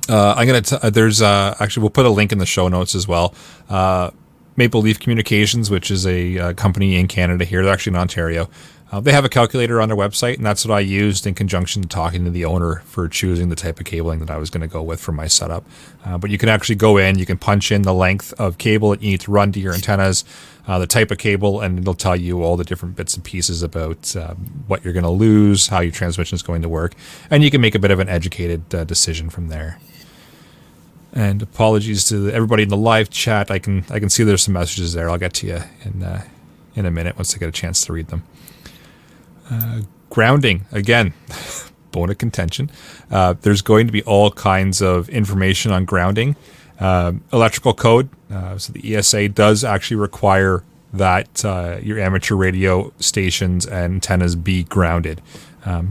Speaker 1: Actually we'll put a link in the show notes as well. Maple Leaf Communications, which is a company in Canada here. They're actually in Ontario. They have a calculator on their website, and that's what I used in conjunction to talking to the owner for choosing the type of cabling that I was going to go with for my setup. But you can actually go in, you can punch in the length of cable that you need to run to your antennas, the type of cable, and it'll tell you all the different bits and pieces about what you're going to lose, how your transmission is going to work, and you can make a bit of an educated decision from there. And apologies to everybody in the live chat. I can see there's some messages there. I'll get to you in a minute once I get a chance to read them. Grounding, again, bone of contention. There's going to be all kinds of information on grounding. Electrical code, so the ESA does actually require that your amateur radio stations and antennas be grounded.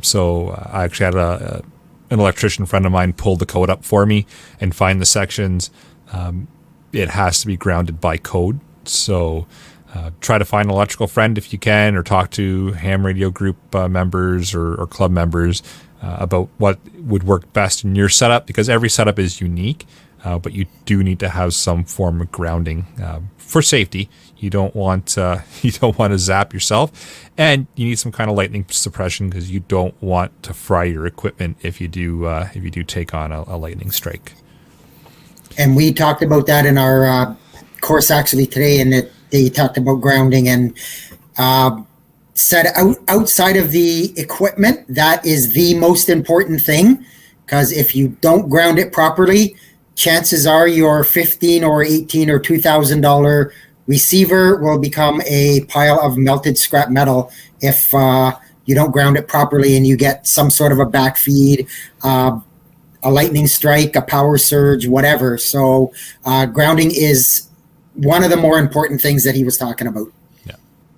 Speaker 1: So I actually had an electrician friend of mine pull the code up for me and find the sections. It has to be grounded by code. So try to find an electrical friend if you can, or talk to ham radio group members or club members about what would work best in your setup, because every setup is unique. but you do need to have some form of grounding for safety. You don't want to zap yourself, and you need some kind of lightning suppression because you don't want to fry your equipment if you do take on a lightning strike. And
Speaker 2: we talked about that in our course actually today, and they talked about grounding and said outside of the equipment, that is the most important thing, because if you don't ground it properly, chances are your $15 or $18 or $2,000 receiver will become a pile of melted scrap metal if you don't ground it properly and you get some sort of a backfeed, a lightning strike, a power surge, whatever. So grounding is one of the more important things that he was talking about.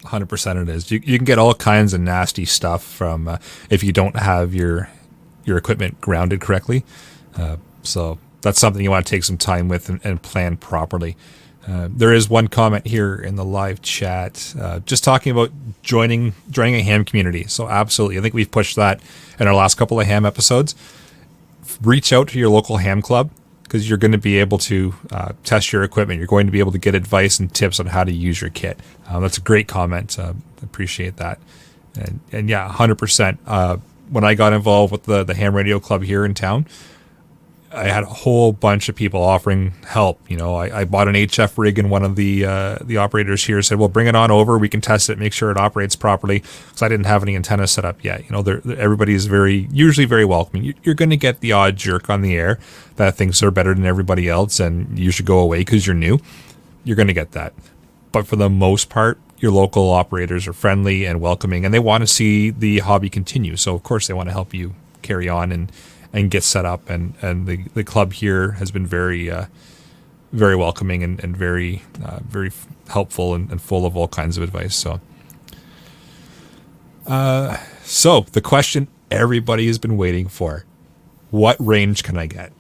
Speaker 1: 100% it is. You can get all kinds of nasty stuff from if you don't have your equipment grounded correctly. So that's something you want to take some time with and plan properly. There is one comment here in the live chat just talking about joining a ham community. So absolutely. I think we've pushed that in our last couple of ham episodes. Reach out to your local ham club, because you're going to be able to test your equipment. You're going to be able to get advice and tips on how to use your kit. That's a great comment. Appreciate that. And yeah, 100%. When I got involved with the ham radio club here in town, I had a whole bunch of people offering help. I bought an HF rig, and one of the operators here said, well, bring it on over. We can test it, make sure it operates properly, because I didn't have any antennas set up yet. Everybody is usually very welcoming. You're going to get the odd jerk on the air that thinks they're better than everybody else and you should go away because you're new. You're going to get that. But for the most part, your local operators are friendly and welcoming, and they want to see the hobby continue. So, of course, they want to help you carry on and get set up, and the club here has been very very welcoming and very very helpful and full of all kinds of advice. So the question everybody has been waiting for: what range can I get?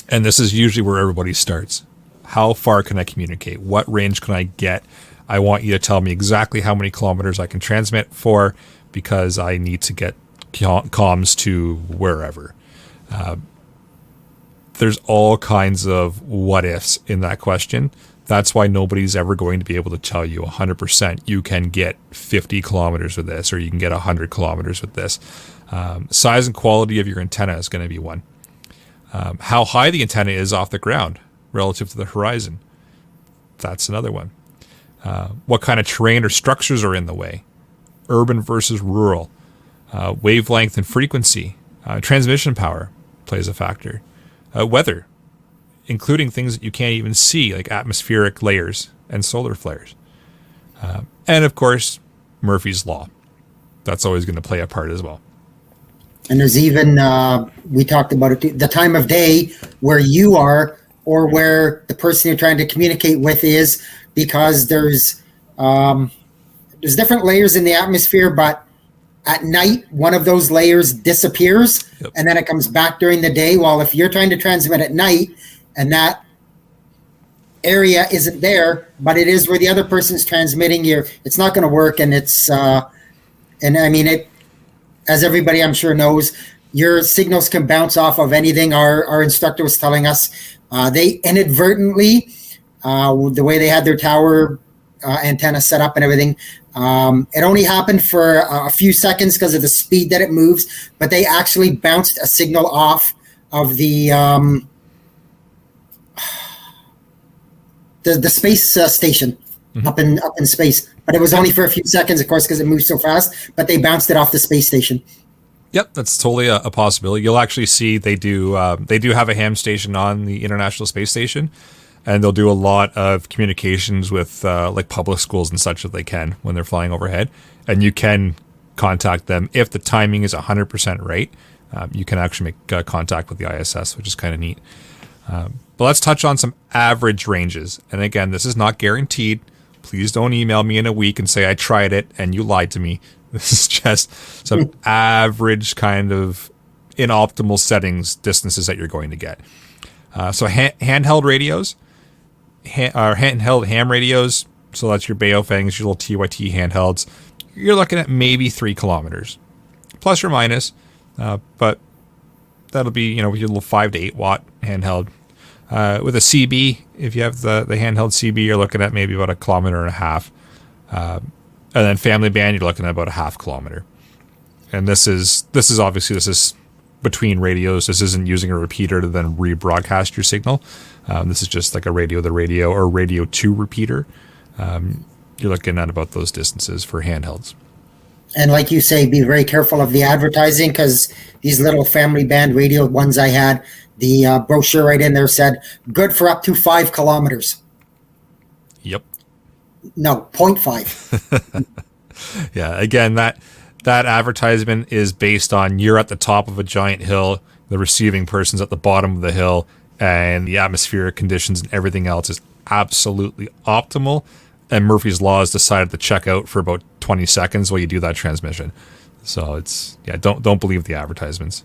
Speaker 1: And this is usually where everybody starts. How far can I communicate? What range can I get? I want you to tell me exactly how many kilometers I can transmit for, because I need to get comms to wherever. There's all kinds of what ifs in that question. That's why nobody's ever going to be able to tell you 100% you can get 50 kilometers with this, or you can get 100 kilometers with this. Size and quality of your antenna is going to be one. How high the antenna is off the ground relative to the horizon, that's another one. What kind of terrain or structures are in the way? Urban versus rural. Wavelength and frequency. Transmission power plays a factor. Weather, including things that you can't even see, like atmospheric layers and solar flares. And of course, Murphy's Law. That's always going to play a part as well.
Speaker 2: And there's even, we talked about it too, the time of day where you are, or where the person you're trying to communicate with is, because there's different layers in the atmosphere, but at night, one of those layers disappears, yep, and then it comes back during the day. Well, if you're trying to transmit at night and that area isn't there, but it is where the other person's transmitting, it's not going to work. And it's, and I mean, as everybody I'm sure knows, your signals can bounce off of anything. Our instructor was telling us they inadvertently, the way they had their tower antenna set up and everything, it only happened for a few seconds because of the speed that it moves, but they actually bounced a signal off of the space station, mm-hmm, up in space. But it was only for a few seconds, of course, because it moves so fast, but they bounced it off the space station.
Speaker 1: Yep, that's totally a possibility. You'll actually see they do have a ham station on the International Space Station, and they'll do a lot of communications with like public schools and such that they can when they're flying overhead. And you can contact them if the timing is 100% right. You can actually make contact with the ISS, which is kind of neat. But let's touch on some average ranges. And again, this is not guaranteed. Please don't email me in a week and say I tried it and you lied to me. This is just some average kind of in optimal settings distances that you're going to get. So handheld radios, handheld ham radios. So that's your Baofangs, your little TYT handhelds. You're looking at maybe 3 kilometers, plus or minus. But that'll be, with your little 5 to 8 watt handheld. With a CB, if you have the handheld CB, you're looking at maybe about 1.5 kilometers. And then family band, you're looking at about 0.5 kilometer. And this is between radios. This isn't using a repeater to then rebroadcast your signal. This is just like a radio to radio or radio to repeater. You're looking at about those distances for handhelds.
Speaker 2: And like you say, be very careful of the advertising, because these little family band radio ones I had, the brochure right in there said, good for up to 5 kilometers.
Speaker 1: Yep.
Speaker 2: No, 0.5.
Speaker 1: Yeah, again, that advertisement is based on you're at the top of a giant hill, the receiving person's at the bottom of the hill, and the atmospheric conditions and everything else is absolutely optimal. And Murphy's Law has decided to check out for about 20 seconds while you do that transmission. So don't believe the advertisements.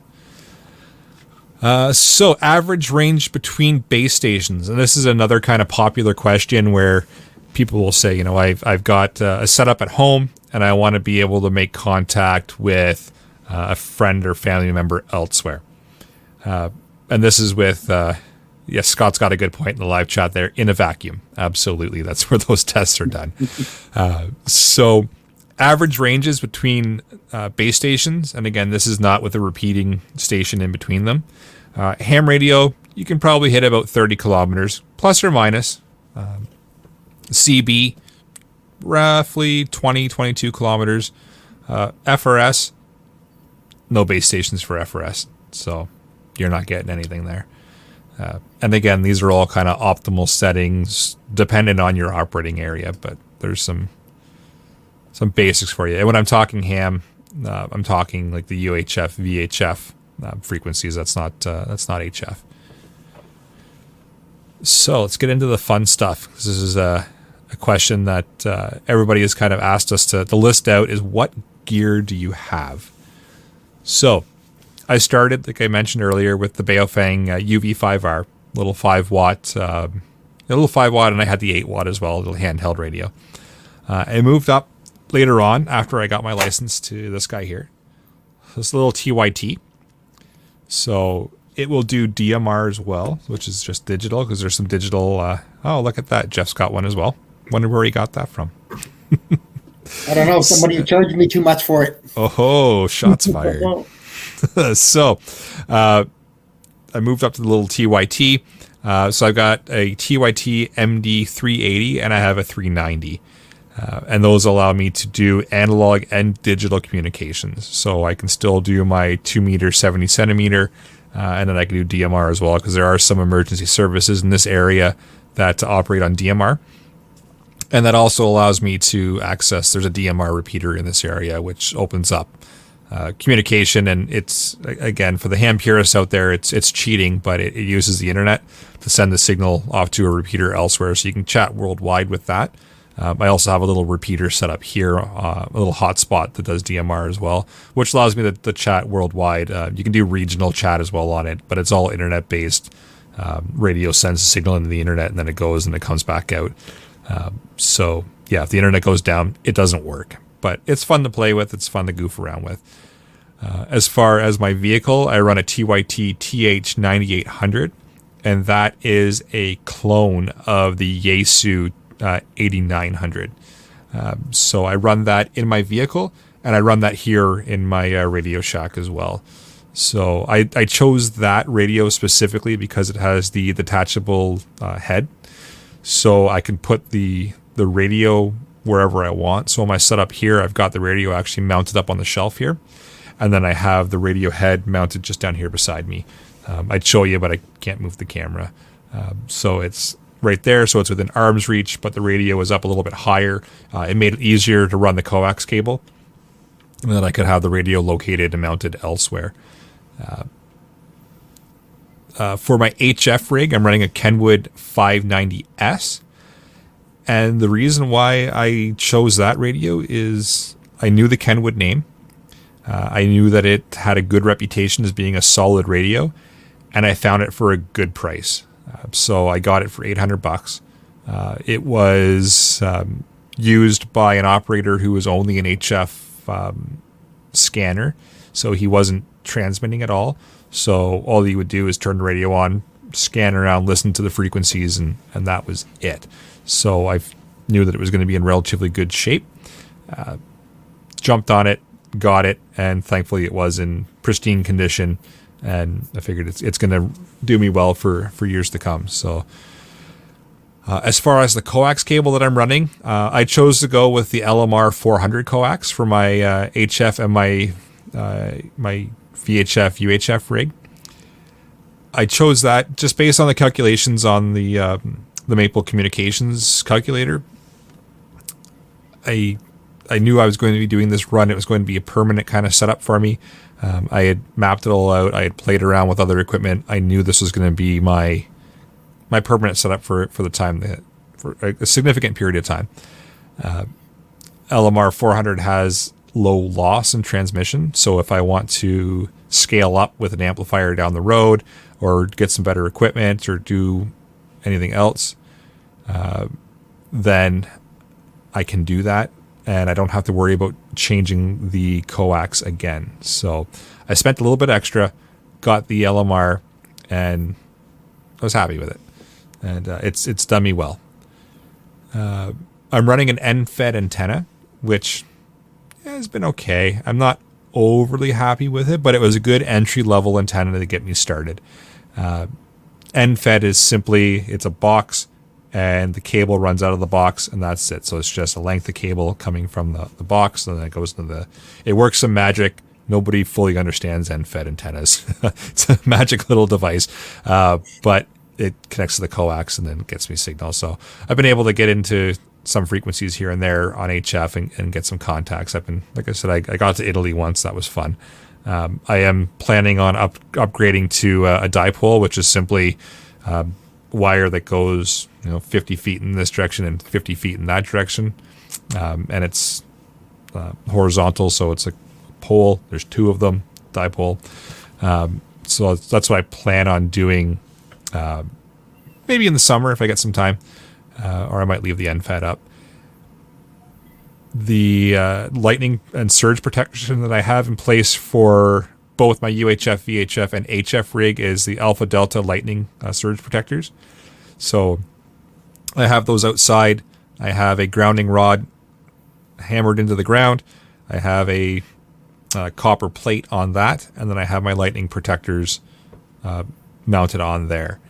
Speaker 1: So average range between base stations, and this is another kind of popular question where people will say, I've got a setup at home and I want to be able to make contact with a friend or family member elsewhere. And this is with, yes, Scott's got a good point in the live chat there, in a vacuum. Absolutely. That's where those tests are done. So average ranges between base stations, and again, this is not with a repeating station in between them. Ham radio, you can probably hit about 30 kilometers, plus or minus. CB, roughly 20, 22 kilometers. FRS, no base stations for FRS, so you're not getting anything there. And again, these are all kind of optimal settings dependent on your operating area, but there's some basics for you. And when I'm talking ham, I'm talking like the UHF, VHF frequencies. That's not HF. So let's get into the fun stuff. This is a question that everybody has kind of asked us to list out, is what gear do you have? So I started, like I mentioned earlier, with the Baofeng UV5R, little 5 watt, and I had the 8 watt as well, little handheld radio. I moved up later on after I got my license to this guy here, this little TYT. So it will do DMR as well, which is just digital, because there's some digital. Oh, look at that. Jeff's got one as well. Wonder where he got that from.
Speaker 2: I don't know. Somebody charged me too much for it.
Speaker 1: Oh, shots fired. So I moved up to the little TYT. So I've got a TYT Md 380 and I have a 390. And those allow me to do analog and digital communications. So I can still do my 2 meter, 70 centimeter, and then I can do DMR as well, because there are some emergency services in this area that operate on DMR. And that also allows me to access, there's a DMR repeater in this area, which opens up communication. And it's, again, for the ham purists out there, it's cheating, but it uses the internet to send the signal off to a repeater elsewhere. So you can chat worldwide with that. I also have a little repeater set up here, a little hotspot that does DMR as well, which allows me to chat worldwide. You can do regional chat as well on it, but it's all internet-based. Radio sends a signal into the internet, and then it goes and it comes back out. So, yeah, if the internet goes down, it doesn't work. But it's fun to play with. It's fun to goof around with. As far as my vehicle, I run a TYT TH9800, and that is a clone of the Yaesu 8900. So I run that in my vehicle, and I run that here in my Radio Shack as well. So I chose that radio specifically because it has the detachable head, so I can put the radio wherever I want. So on my setup here, I've got the radio actually mounted up on the shelf here, and then I have the radio head mounted just down here beside me. I'd show you, but I can't move the camera. So it's right there, so it's within arm's reach, but the radio is up a little bit higher. It made it easier to run the coax cable, and then I could have the radio located and mounted elsewhere. For my HF rig, I'm running a Kenwood 590S, and the reason why I chose that radio is I knew the Kenwood name. I knew that it had a good reputation as being a solid radio, and I found it for a good price. So I got it for $800. It was used by an operator who was only an HF scanner, so he wasn't transmitting at all. So all he would do is turn the radio on, scan around, listen to the frequencies, and that was it. So I knew that it was going to be in relatively good shape. Jumped on it, got it, and thankfully it was in pristine condition. And I figured it's going to do me well for years to come. So as far as the coax cable that I'm running, I chose to go with the LMR 400 coax for my HF and my VHF UHF rig. I chose that just based on the calculations on the Maple Communications calculator. I knew I was going to be doing this run. It was going to be a permanent kind of setup for me. I had mapped it all out. I had played around with other equipment. I knew this was going to be my permanent setup for the time, for a significant period of time. LMR 400 has low loss in transmission, so if I want to scale up with an amplifier down the road or get some better equipment or do anything else, then I can do that, and I don't have to worry about changing the coax again. So I spent a little bit extra, got the LMR, and I was happy with it. And it's done me well. I'm running an end-fed antenna, which has been okay. I'm not overly happy with it, but it was a good entry-level antenna to get me started. End-fed is simply, it's a box, and the cable runs out of the box, and that's it. So it's just a length of cable coming from the box, and then it goes into it works some magic. Nobody fully understands end-fed antennas. It's a magic little device, but it connects to the coax and then gets me signal. So I've been able to get into some frequencies here and there on HF and get some contacts. Like I said, I got to Italy once. That was fun. I am planning on upgrading to a dipole, which is simply wire that goes 50 feet in this direction and 50 feet in that direction. And it's horizontal, so it's a pole. There's two of them, dipole. So that's what I plan on doing. Maybe in the summer if I get some time, or I might leave the end-fed up. The lightning and surge protection that I have in place for both my UHF, VHF, and HF rig is the Alpha Delta lightning surge protectors. So I have those outside. I have a grounding rod hammered into the ground. I have a copper plate on that, and then I have my lightning protectors mounted on there.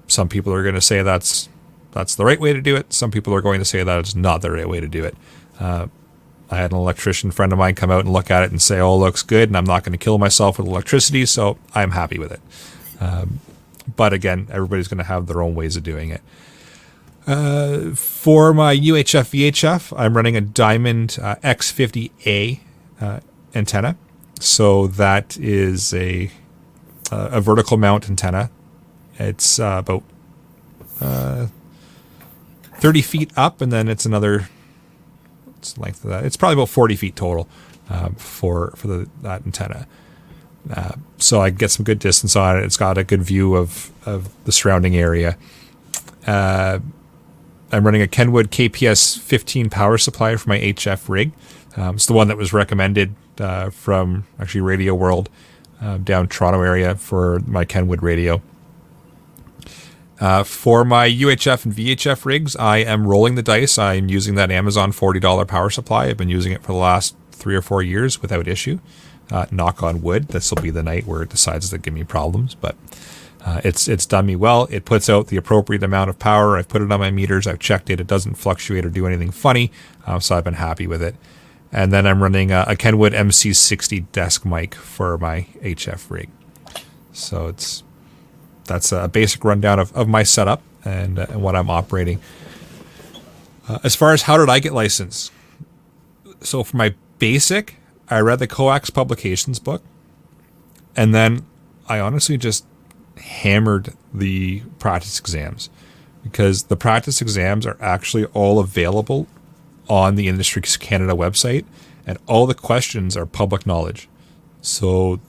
Speaker 1: Some people are going to say that's the right way to do it. Some people are going to say that it's not the right way to do it. I had an electrician friend of mine come out and look at it and say, oh, it looks good, and I'm not going to kill myself with electricity, so I'm happy with it. But again, everybody's going to have their own ways of doing it. For my UHF VHF, I'm running a Diamond X50a antenna. So that is a vertical mount antenna. It's about 30 feet up, and then it's another. What's the length of that? It's probably about 40 feet total for that antenna. So I get some good distance on it. It's got a good view of the surrounding area. I'm running a Kenwood KPS 15 power supply for my HF rig. It's the one that was recommended from actually Radio World down Toronto area for my Kenwood radio. For my UHF and VHF rigs, I am rolling the dice. I'm using that Amazon $40 power supply. I've been using it for the last 3 or 4 years without issue. Knock on wood. This will be the night where it decides to give me problems, but it's done me well. It puts out the appropriate amount of power. I've put it on my meters. I've checked it. It doesn't fluctuate or do anything funny, so I've been happy with it. And then I'm running a Kenwood MC60 desk mic for my HF rig. So that's a basic rundown of my setup and what I'm operating. As far as how did I get licensed? So for my basic, I read the Coax Publications book, and then I honestly just hammered the practice exams, because the practice exams are actually all available on the Industry Canada website, and all the questions are public knowledge. So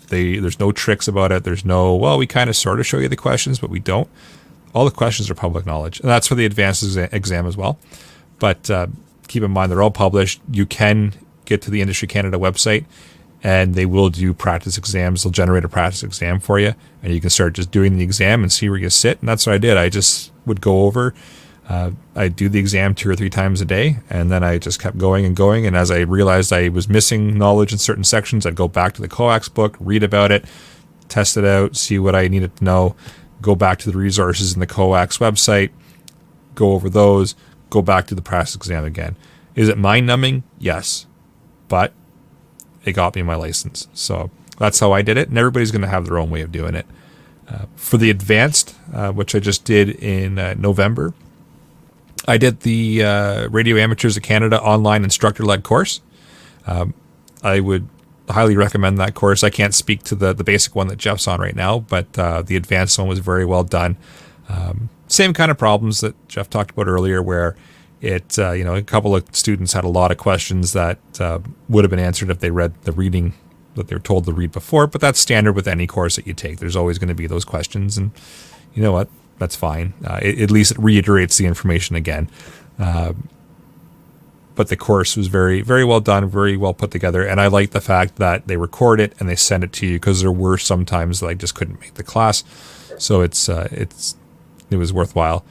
Speaker 1: there's no tricks about it. There's no, well, we kind of sort of show you the questions, but we don't. All the questions are public knowledge. And that's for the advanced exam as well. But keep in mind, they're all published. You can get to the Industry Canada website and they will do practice exams. They'll generate a practice exam for you, and you can start just doing the exam and see where you sit. And that's what I did. I just would go over. I'd do the exam 2 or 3 times a day, and then I just kept going and going. And as I realized I was missing knowledge in certain sections, I'd go back to the Coax book, read about it, test it out, see what I needed to know, go back to the resources in the Coax website, go over those, go back to the practice exam again. Is it mind-numbing? Yes. But it got me my license. So that's how I did it, and everybody's going to have their own way of doing it. For the advanced, which I just did in November, I did the Radio Amateurs of Canada online instructor-led course. I would highly recommend that course. I can't speak to the basic one that Jeff's on right now, but the advanced one was very well done. Same kind of problems that Jeff talked about earlier, where a couple of students had a lot of questions that would have been answered if they read the reading that they were told to read before, but that's standard with any course that you take. There's always going to be those questions, and you know what? That's fine. At least it reiterates the information again. But the course was very, very well done, very well put together, and I like the fact that they record it and they send it to you, because there were some times that I just couldn't make the class, so it was worthwhile.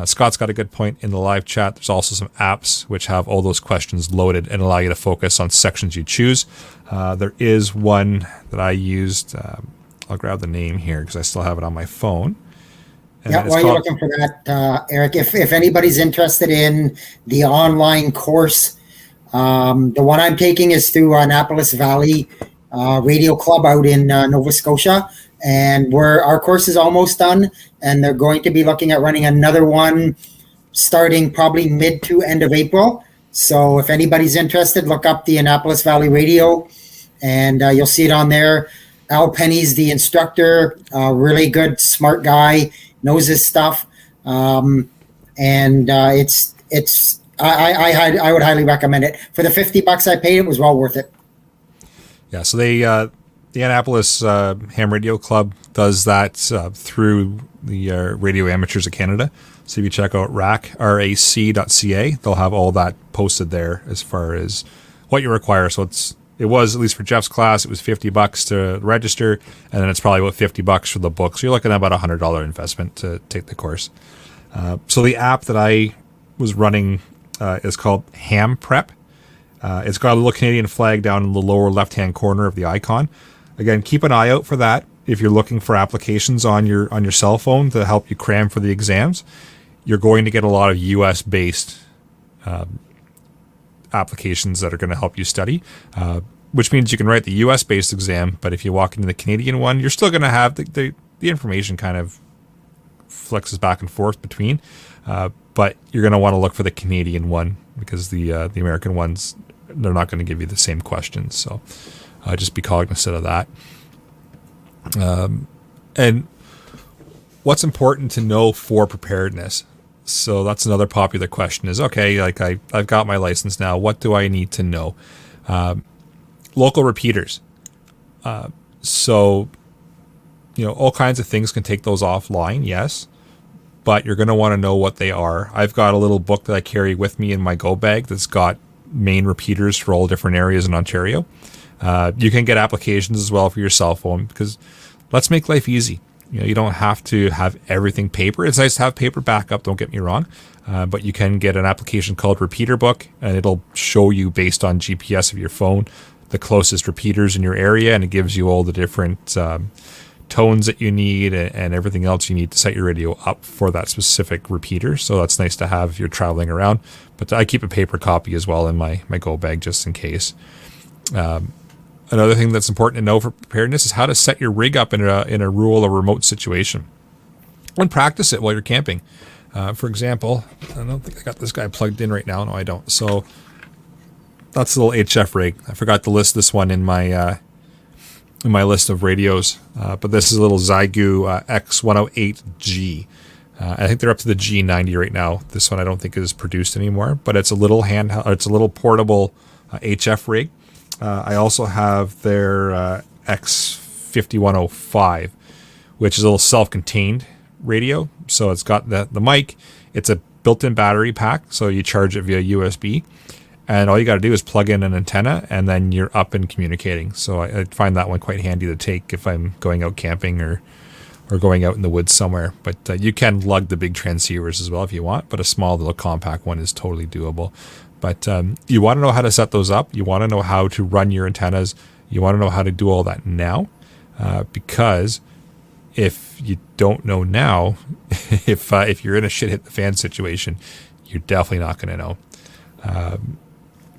Speaker 1: Scott's got a good point in the live chat. There's also some apps which have all those questions loaded and allow you to focus on sections you choose. There is one that I used. I'll grab the name here because I still have it on my phone.
Speaker 2: Yeah, while you're looking for that, Eric, if anybody's interested in the online course, the one I'm taking is through Annapolis Valley Radio Club out in Nova Scotia, and our course is almost done, and they're going to be looking at running another one starting probably mid to end of April. So if anybody's interested, look up the Annapolis Valley Radio, and you'll see it on there. Al Penny's the instructor, really good, smart guy, knows his stuff, and I would highly recommend it. For the $50 I paid, it was well worth it. Yeah,
Speaker 1: so the Annapolis Ham Radio Club does that through the Radio Amateurs of Canada. So if you check out rac.ca, they'll have all that posted there as far as what you require. So it was, at least for Jeff's class, it was $50 to register, and then it's probably about $50 for the book. So you're looking at about $100 investment to take the course. So the app that I was running is called Ham Prep. It's got a little Canadian flag down in the lower left-hand corner of the icon. Again, keep an eye out for that if you're looking for applications on your cell phone to help you cram for the exams. You're going to get a lot of US-based applications that are going to help you study, which means you can write the US-based exam, but if you walk into the Canadian one, you're still going to have the information kind of flexes back and forth between, but you're going to want to look for the Canadian one, because the American ones, they're not going to give you the same questions, so just be cognizant of that. And what's important to know for preparedness? So that's another popular question is, okay, like I've got my license now. What do I need to know? Local repeaters. So, all kinds of things can take those offline, yes, but you're going to want to know what they are. I've got a little book that I carry with me in my go bag that's got main repeaters for all different areas in Ontario. You can get applications as well for your cell phone, because let's make life easy. You don't have to have everything paper. It's nice to have paper backup, don't get me wrong, but you can get an application called Repeater Book, and it'll show you, based on GPS of your phone, the closest repeaters in your area, and it gives you all the different tones that you need and everything else you need to set your radio up for that specific repeater. So that's nice to have if you're traveling around. But I keep a paper copy as well in my go bag just in case. Another thing that's important to know for preparedness is how to set your rig up in a rural or remote situation, and practice it while you're camping. For example, I don't think I got this guy plugged in right now. No, I don't. So that's a little HF rig. I forgot to list this one in my list of radios, but this is a little Xiegu X108G. I think they're up to the G90 right now. This one I don't think is produced anymore, but it's a little handheld. It's a little portable HF rig. I also have their X5105, which is a little self-contained radio. So it's got the mic. It's a built-in battery pack, so you charge it via USB. And all you got to do is plug in an antenna, and then you're up and communicating. So I find that one quite handy to take if I'm going out camping or going out in the woods somewhere. But you can lug the big transceivers as well if you want, but a small little compact one is totally doable. But you want to know how to set those up. You want to know how to run your antennas. You want to know how to do all that now, because if you don't know now, if you're in a shit hit the fan situation, you're definitely not going to know.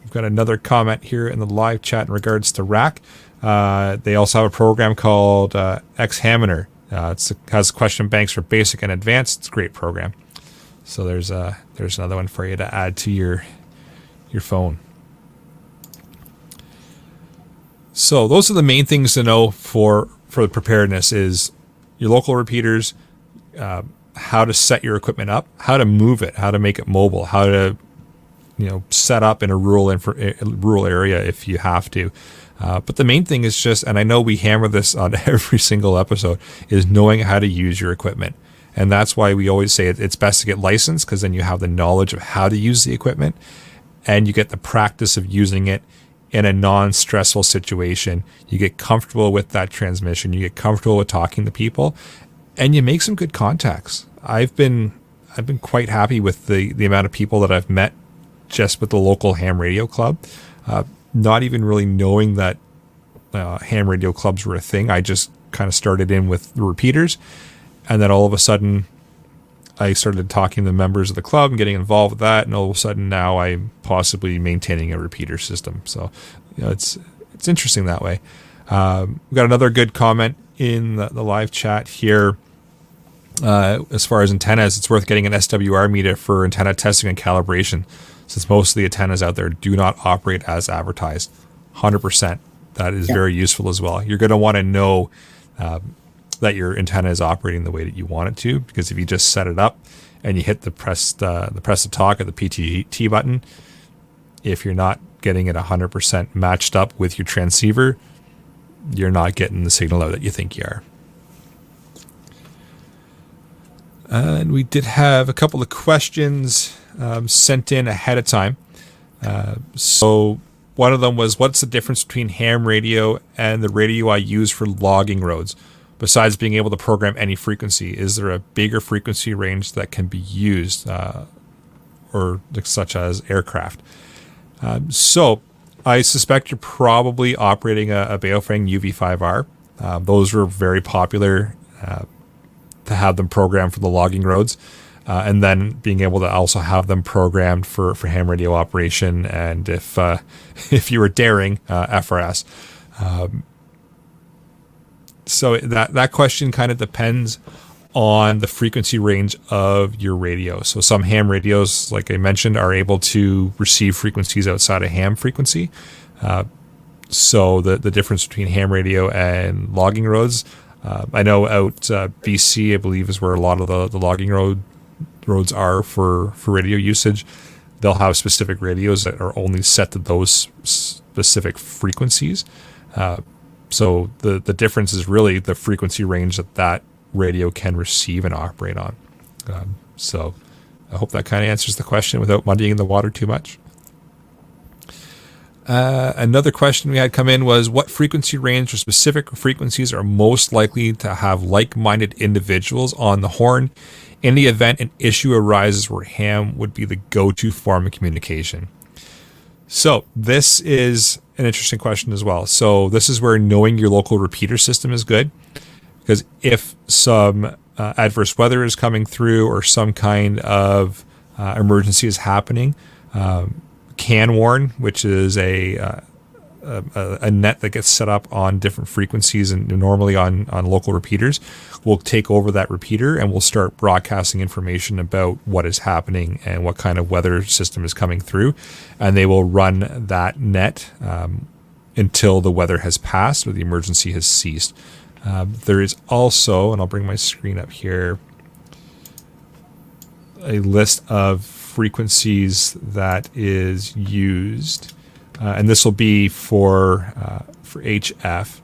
Speaker 1: We've got another comment here in the live chat in regards to rack. They also have a program called Amateure. It has question banks for basic and advanced. It's a great program. So there's another one for you to add to your phone. So those are the main things to know for the preparedness: is your local repeaters, how to set your equipment up, how to move it, how to make it mobile, how to set up in a rural area if you have to. But the main thing is just, and I know we hammer this on every single episode, is knowing how to use your equipment. And that's why we always say it's best to get licensed, because then you have the knowledge of how to use the equipment, and you get the practice of using it in a non-stressful situation. You get comfortable with that transmission. You get comfortable with talking to people, and you make some good contacts. I've been quite happy with the amount of people that I've met just with the local ham radio club. Not even really knowing that ham radio clubs were a thing. I just kind of started in with the repeaters, and then all of a sudden I started talking to members of the club and getting involved with that, and all of a sudden now I'm possibly maintaining a repeater system. So it's interesting that way. We've got another good comment in the live chat here. As far as antennas, it's worth getting an SWR meter for antenna testing and calibration, since most of the antennas out there do not operate as advertised. 100%. That is very useful as well. You're going to want to know that your antenna is operating the way that you want it to, because if you just set it up and you hit the press to talk or the PTT button, if you're not getting it 100% matched up with your transceiver, you're not getting the signal out that you think you are. And we did have a couple of questions sent in ahead of time. So one of them was, what's the difference between ham radio and the radio I use for logging roads? Besides being able to program any frequency, is there a bigger frequency range that can be used, or such as aircraft? So I suspect you're probably operating a Baofeng UV5R. Those were very popular to have them programmed for the logging roads, and then being able to also have them programmed for ham radio operation, and if you were daring, FRS. So that question kind of depends on the frequency range of your radio. So some ham radios, like I mentioned, are able to receive frequencies outside of ham frequency. So the difference between ham radio and logging roads, I know out BC, I believe, is where a lot of the logging roads are for radio usage. They'll have specific radios that are only set to those specific frequencies. So the difference is really the frequency range that radio can receive and operate on. So I hope that kind of answers the question without muddying the water too much. Another question we had come in was, what frequency range or specific frequencies are most likely to have like-minded individuals on the horn in the event an issue arises where ham would be the go-to form of communication? So this is an interesting question as well. So this is where knowing your local repeater system is good, because if some adverse weather is coming through or some kind of emergency is happening, CanWarn, which is a net that gets set up on different frequencies and normally on local repeaters, will take over that repeater and will start broadcasting information about what is happening and what kind of weather system is coming through. And they will run that net until the weather has passed or the emergency has ceased. There is also, and I'll bring my screen up here, a list of frequencies that is used, and this will be for HF.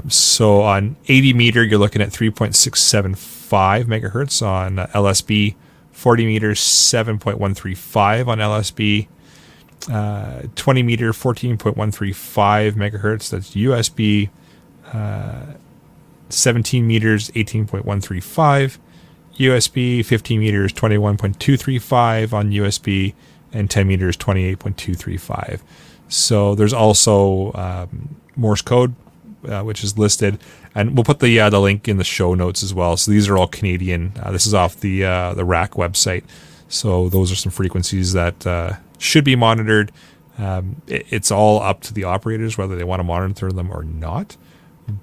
Speaker 1: So on 80 meter, you're looking at 3.675 megahertz on LSB. 40 meters, 7.135 on LSB. 20 meter 14.135 megahertz. That's USB. 17 meters 18.135. USB 15 meters 21.235 on USB, and 10 meters 28.235. So there's also Morse code, which is listed, and we'll put the link in the show notes as well. So these are all Canadian. This is off the RAC website. So those are some frequencies that should be monitored. It's all up to the operators whether they want to monitor them or not.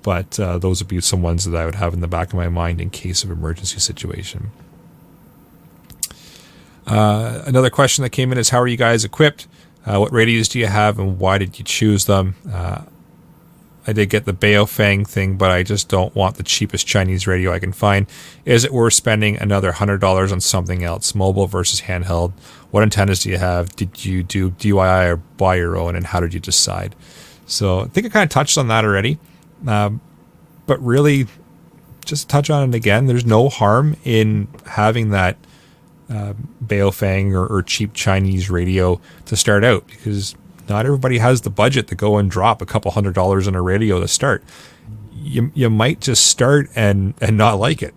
Speaker 1: But those would be some ones that I would have in the back of my mind in case of emergency situation. Another question that came in is, how are you guys equipped? What radios do you have, and why did you choose them? I did get the Baofeng thing, but I just don't want the cheapest Chinese radio I can find. Is it worth spending another $100 on something else, mobile versus handheld? What antennas do you have? Did you do DIY or buy your own, and how did you decide? So I think I kind of touched on that already. But really, just touch on it again. There's no harm in having that Baofeng or cheap Chinese radio to start out, because not everybody has the budget to go and drop a couple $100 on a radio to start. You might just start and not like it,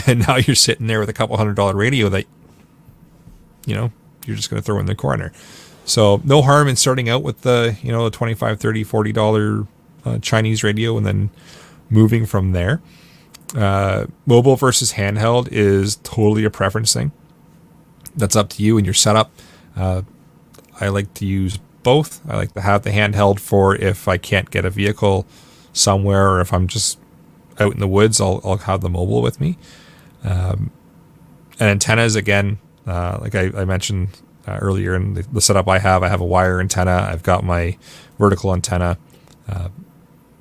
Speaker 1: and now you're sitting there with a couple $100 radio that you're just going to throw in the corner. So no harm in starting out with the $25, $30, $40 Chinese radio, and then moving from there. Mobile versus handheld is totally a preference thing. That's up to you and your setup. I like to use both. I like to have the handheld for if I can't get a vehicle somewhere, or if I'm just out in the woods, I'll have the mobile with me. And antennas, again, like I mentioned earlier in the setup I have a wire antenna. I've got my vertical antenna.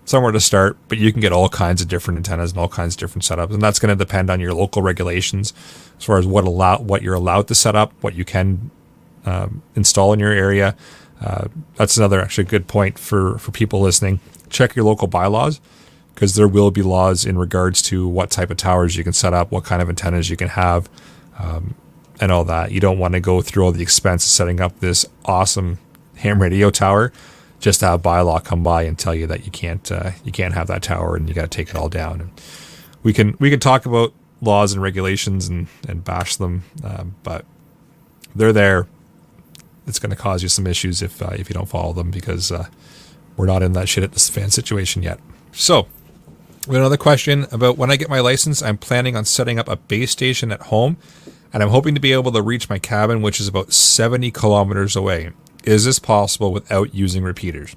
Speaker 1: Somewhere to start, but you can get all kinds of different antennas and all kinds of different setups, and that's going to depend on your local regulations as far as what you're allowed to set up, what you can install in your area. That's another actually good point for people listening. Check your local bylaws, because there will be laws in regards to what type of towers you can set up, what kind of antennas you can have, and all that. You don't want to go through all the expense of setting up this awesome ham radio tower just to have bylaw come by and tell you that you can't have that tower and you got to take it all down. And we can talk about laws and regulations and bash them, but they're there. It's going to cause you some issues if you don't follow them, because we're not in that shit at this fan situation yet. So we have another question about, when I get my license, I'm planning on setting up a base station at home, and I'm hoping to be able to reach my cabin, which is about 70 kilometers away. Is this possible without using repeaters?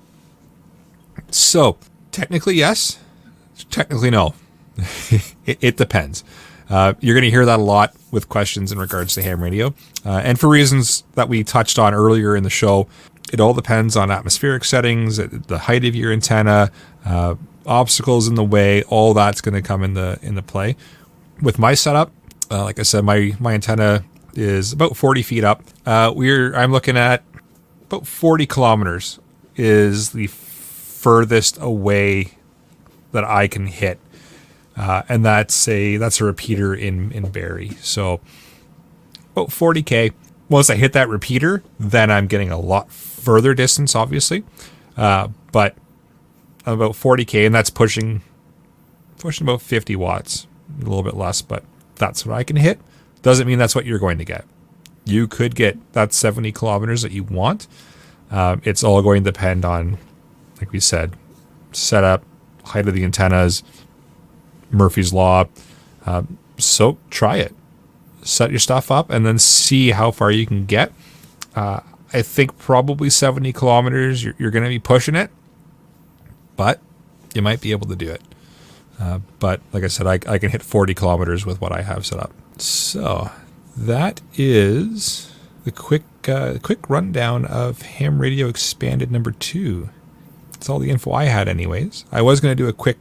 Speaker 1: So, technically yes, technically no. It depends. You're going to hear that a lot with questions in regards to ham radio. And for reasons that we touched on earlier in the show, it all depends on atmospheric settings, the height of your antenna, obstacles in the way, all that's going to come into play. With my setup, like I said, my antenna is about 40 feet up. I'm looking at about 40 kilometers is the furthest away that I can hit. And that's a repeater in Barrie. So about 40K. Once I hit that repeater, then I'm getting a lot further distance, obviously. But I'm about 40K, and that's pushing about 50 watts, a little bit less, but that's what I can hit. Doesn't mean that's what you're going to get. You could get that 70 kilometers that you want. It's all going to depend on, like we said, setup, height of the antennas, Murphy's Law. So try it. Set your stuff up and then see how far you can get. I think probably 70 kilometers, you're going to be pushing it, but you might be able to do it. But like I said, I can hit 40 kilometers with what I have set up. So that is the quick rundown of Ham Radio Expanded number 2. That's all the info I had anyways. I was going to do a quick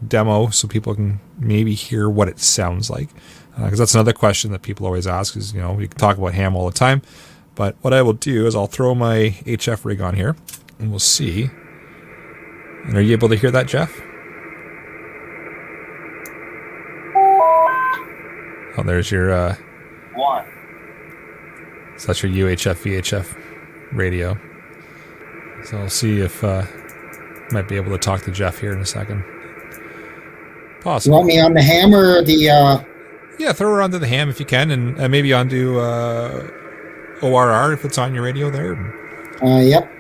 Speaker 1: demo so people can maybe hear what it sounds like. Because that's another question that people always ask is, we can talk about ham all the time. But what I will do is I'll throw my HF rig on here and we'll see. And are you able to hear that, Jeff? Oh, there's your...
Speaker 3: One.
Speaker 1: So that's your UHF, VHF. radio. So I'll see if might be able to talk to Jeff here in a second. Possibly.
Speaker 2: You want me on the ham or the...
Speaker 1: Yeah, throw her onto the ham if you can, and maybe onto ORR if it's on your radio there.
Speaker 2: Yep.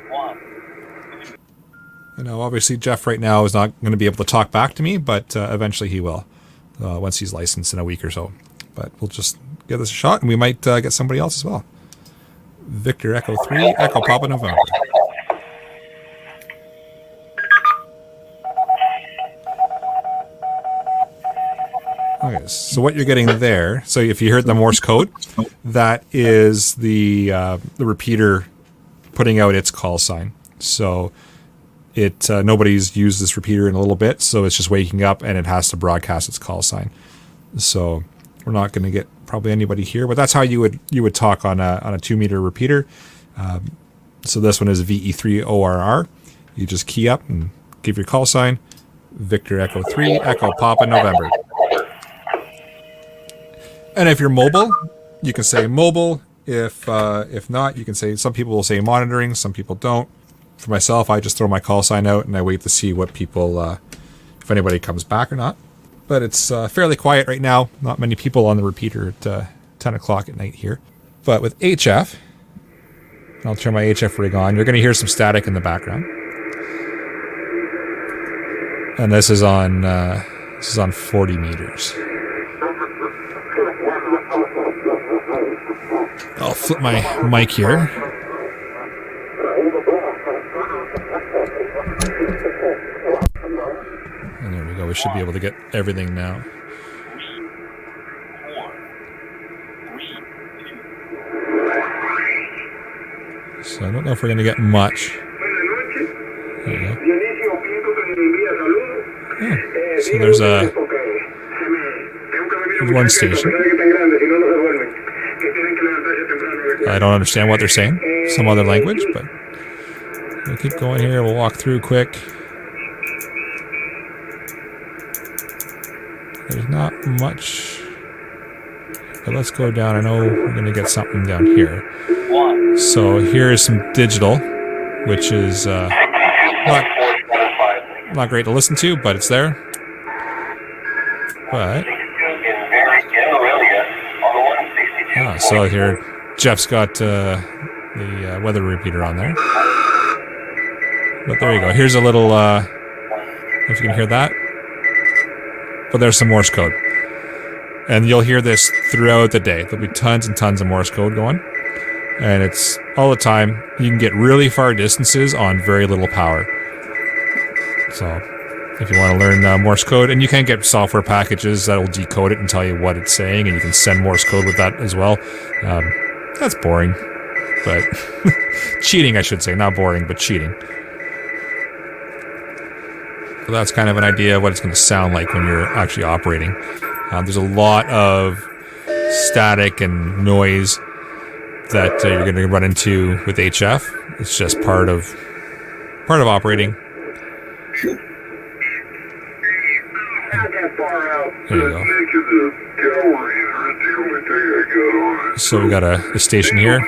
Speaker 1: I know, obviously, Jeff right now is not going to be able to talk back to me, but eventually he will, once he's licensed in a week or so. But we'll just give this a shot, and we might get somebody else as well. Victor Echo 3, Echo Papa November. Okay, so what you're getting there, so if you heard the Morse code, that is the repeater putting out its call sign. So it nobody's used this repeater in a little bit, so it's just waking up and it has to broadcast its call sign. So we're not going to get probably anybody here, but that's how you would talk on a 2-meter repeater. So this one is VE3 ORR. You just key up and give your call sign, Victor Echo 3, Echo Papa November. And if you're mobile, you can say mobile. If not, you can say, some people will say monitoring, some people don't. For myself, I just throw my call sign out and I wait to see what people, if anybody comes back or not. But it's fairly quiet right now. Not many people on the repeater at 10 o'clock at night here. But with HF, I'll turn my HF rig on. You're going to hear some static in the background. And this is on 40 meters. I'll flip my mic here. And there we go. We should be able to get everything now. So I don't know if we're going to get much. There you go. Oh, so there's one station. I don't understand what they're saying. Some other language, but we'll keep going here. We'll walk through quick. There's not much. But let's go down. I know we're going to get something down here. So here is some digital, which is not great to listen to, but it's there. But so here Jeff's got the weather repeater on there. But there you go. Here's a little, if you can hear that. But there's some Morse code. And you'll hear this throughout the day. There'll be tons and tons of Morse code going. And it's all the time. You can get really far distances on very little power. So if you want to learn Morse code, and you can get software packages that will decode it and tell you what it's saying, and you can send Morse code with that as well. That's boring, but cheating, I should say. Not boring, but cheating. So that's kind of an idea of what it's going to sound like when you're actually operating. There's a lot of static and noise that you're going to run into with HF. It's just part of operating. There you go. So we got a station here.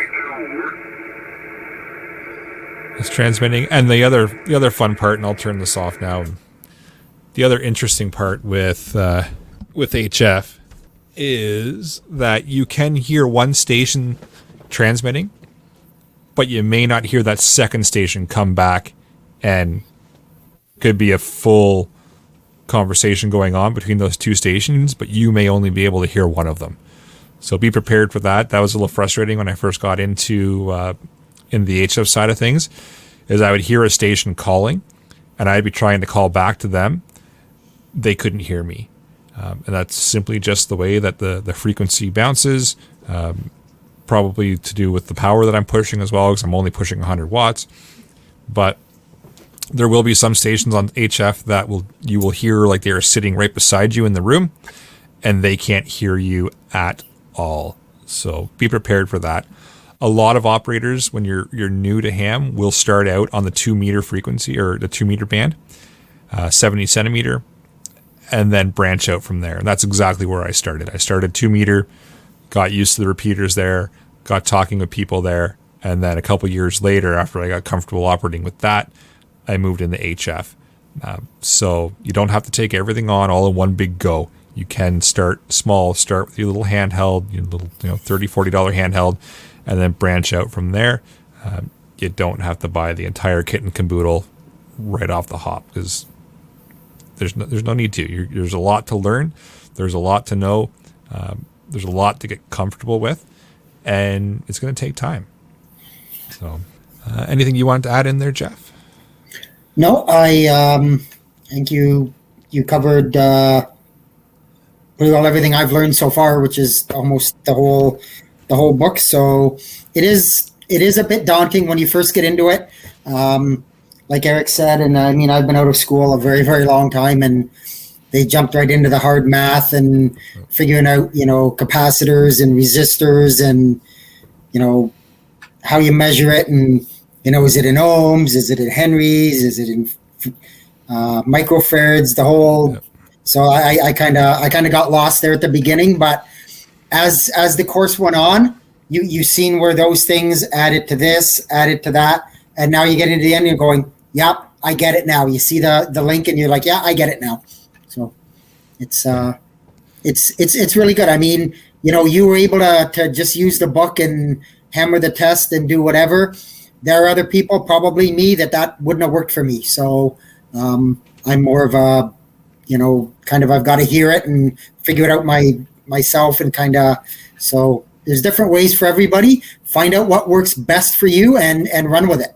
Speaker 1: It's transmitting, and the other fun part, and I'll turn this off now. The other interesting part with HF is that you can hear one station transmitting, but you may not hear that second station come back, and could be a full conversation going on between those two stations, but you may only be able to hear one of them. So be prepared for that. That was a little frustrating when I first got into in the HF side of things, is I would hear a station calling, and I'd be trying to call back to them. They couldn't hear me. And that's simply just the way that the frequency bounces, probably to do with the power that I'm pushing as well, because I'm only pushing 100 watts. But there will be some stations on HF that you will hear like they are sitting right beside you in the room, and they can't hear you at all. So be prepared for that. A lot of operators, when you're new to ham, will start out on the 2-meter frequency, or the 2-meter band, 70 centimeter, and then branch out from there. And that's exactly where I started. I started 2-meter, got used to the repeaters there, got talking with people there, And then a couple years later, after I got comfortable operating with that, I moved into HF. So you don't have to take everything on all in one big go. You can start small, start with your little handheld, your little $30, $40 handheld, and then branch out from there. You don't have to buy the entire kit and caboodle right off the hop, because there's no need to. There's a lot to learn. There's a lot to know. There's a lot to get comfortable with, and it's going to take time. So, anything you want to add in there, Jeff?
Speaker 2: No, I think you covered pretty well everything I've learned so far, which is almost the whole book. So it is a bit daunting when you first get into it. Like Eric said, and I mean, I've been out of school a very, very long time, and they jumped right into the hard math and figuring out, capacitors and resistors and, how you measure it. And, is it in ohms? Is it in henries? Is it in microfarads? The whole. Yep. So I kind of got lost there at the beginning, but as the course went on, you've seen where those things added to this, added to that, and now you get into the end and you're going, yep, I get it now. You see the link and you're like, yeah, I get it now. So it's really good. I mean, you were able to just use the book and hammer the test and do whatever. There are other people, probably me, that wouldn't have worked for me. So I'm more of a, I've got to hear it and figure it out myself and so there's different ways for everybody. Find out what works best for you and run with it.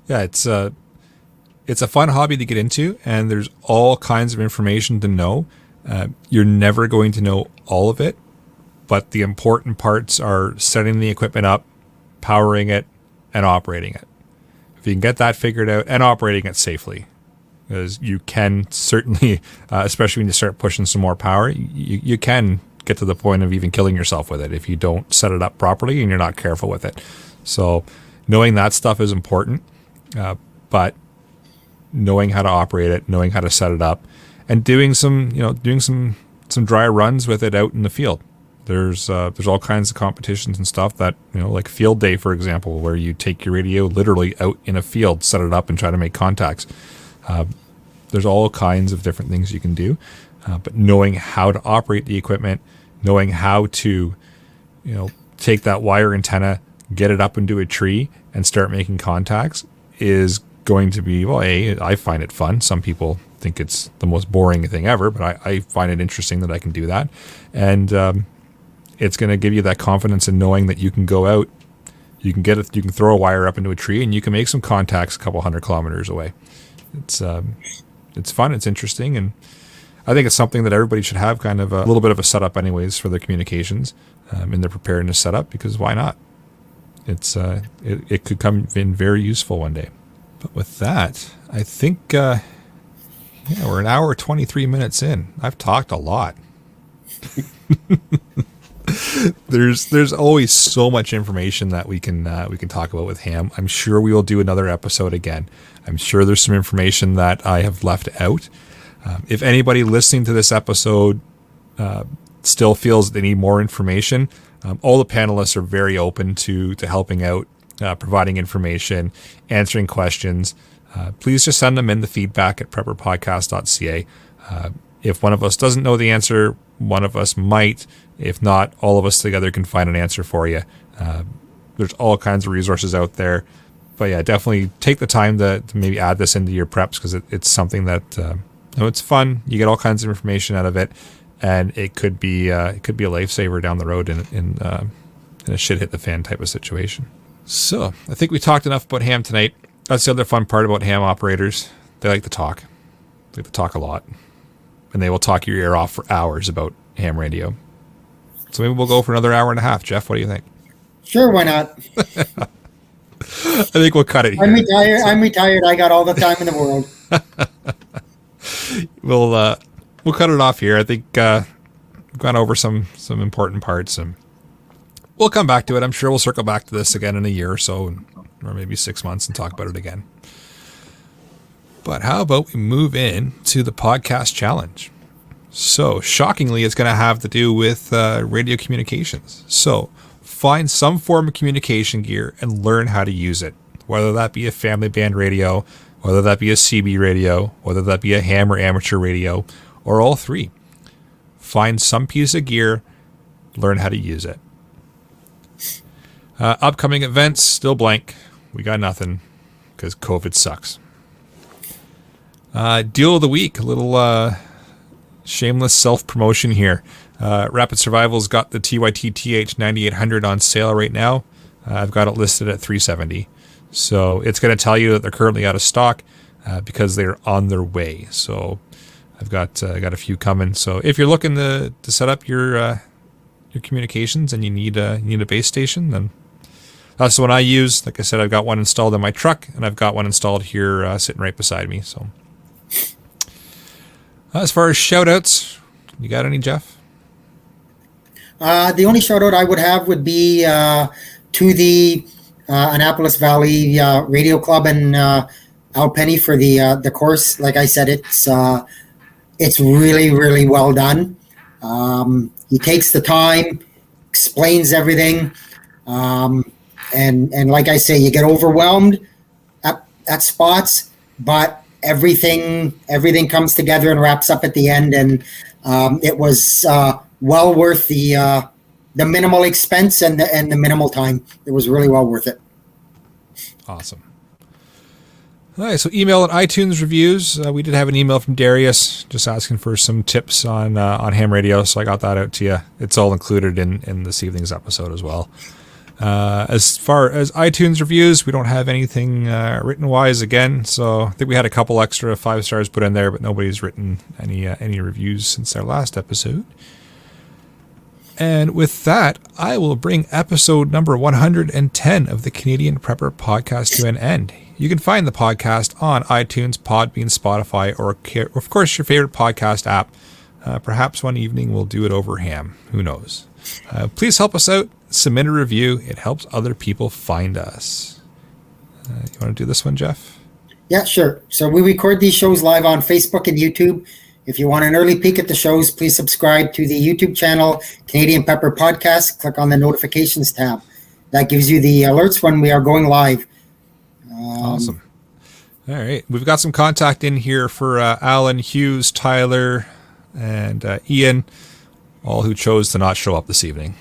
Speaker 1: Yeah, it's a fun hobby to get into, and there's all kinds of information to know. You're never going to know all of it, but the important parts are setting the equipment up, powering it, and operating it. If you can get that figured out and operating it safely, because you can certainly, especially when you start pushing some more power, you can get to the point of even killing yourself with it if you don't set it up properly and you're not careful with it. So knowing that stuff is important, but knowing how to operate it, knowing how to set it up, and doing some dry runs with it out in the field. There's all kinds of competitions and stuff that, like Field Day, for example, where you take your radio literally out in a field, set it up, and try to make contacts. There's all kinds of different things you can do, but knowing how to operate the equipment, knowing how to, take that wire antenna, get it up into a tree, and start making contacts is going to be, I find it fun. Some people think it's the most boring thing ever, but I find it interesting that I can do that. And it's going to give you that confidence in knowing that you can go out, you can throw a wire up into a tree, and you can make some contacts a couple 100 kilometers away. It's fun, it's interesting, and I think it's something that everybody should have kind of a little bit of a setup anyways for their communications in their preparedness setup, because why not? It could come in very useful one day. But with that, I think we're an hour 23 minutes in. I've talked a lot. There's always so much information that we can talk about with ham. I'm sure we will do another episode again. I'm sure there's some information that I have left out. If anybody listening to this episode still feels they need more information, all the panelists are very open to helping out, providing information, answering questions. Please just send them in the feedback at prepperpodcast.ca. If one of us doesn't know the answer, one of us might. If not, all of us together can find an answer for you. There's all kinds of resources out there. But yeah, definitely take the time to maybe add this into your preps, because it's something that it's fun. You get all kinds of information out of it, and it could be a lifesaver down the road in a shit hit the fan type of situation. So I think we talked enough about ham tonight. That's the other fun part about ham operators. They like to talk. They like to talk a lot, and they will talk your ear off for hours about ham radio. So maybe we'll go for another hour and a half. Jeff, what do you think?
Speaker 2: Sure, why not?
Speaker 1: I think we'll cut it here.
Speaker 2: I'm retired. I got all the time in the world.
Speaker 1: We'll cut it off here. I think we've gone over some important parts, and we'll come back to it. I'm sure we'll circle back to this again in a year or so, or maybe 6 months, and talk about it again. But how about we move in to the podcast challenge? So shockingly, it's going to have to do with radio communications. So find some form of communication gear and learn how to use it, whether that be a family band radio, whether that be a CB radio, whether that be a ham or amateur radio, or all three. Find some piece of gear, learn how to use it. Upcoming events, still blank. We got nothing because COVID sucks. Deal of the week, a little shameless self-promotion here. Rapid Survival's got the TYT TH9800 on sale right now. I've got it listed at $370. So it's going to tell you that they're currently out of stock because they're on their way. So I've got a few coming. So if you're looking to set up your communications and you need a base station, then that's the one I use. Like I said, I've got one installed in my truck, and I've got one installed here sitting right beside me. So as far as shout-outs, you got any, Jeff?
Speaker 2: The only shout-out I would have would be to the Annapolis Valley Radio Club and Al Penny for the course. Like I said, it's really, really well done. He takes the time, explains everything, and like I say, you get overwhelmed at spots, but everything comes together and wraps up at the end, and it was well worth the minimal expense and the minimal time. It was really well worth it.
Speaker 1: Awesome. All right, so email and iTunes reviews. We did have an email from Darius just asking for some tips on ham radio, so I got that out to you. It's all included in this evening's episode as well. As far as iTunes reviews, we don't have anything written-wise again, so I think we had a couple extra 5 stars put in there, but nobody's written any reviews since our last episode. And with that, I will bring episode number 110 of the Canadian Prepper Podcast to an end. You can find the podcast on iTunes, Podbean, Spotify, or of course your favorite podcast app. Perhaps one evening we'll do it over ham. Who knows? Please help us out. Submit a review. It helps other people find us. You want to do this one, Jeff?
Speaker 2: Yeah, sure. So we record these shows live on Facebook and YouTube. If you want an early peek at the shows, please subscribe to the YouTube channel, Canadian Prepper Podcast. Click on the notifications tab. That gives you the alerts when we are going live.
Speaker 1: Awesome. All right. We've got some contact in here for Alan, Hughes, Tyler, and Ian, all who chose to not show up this evening.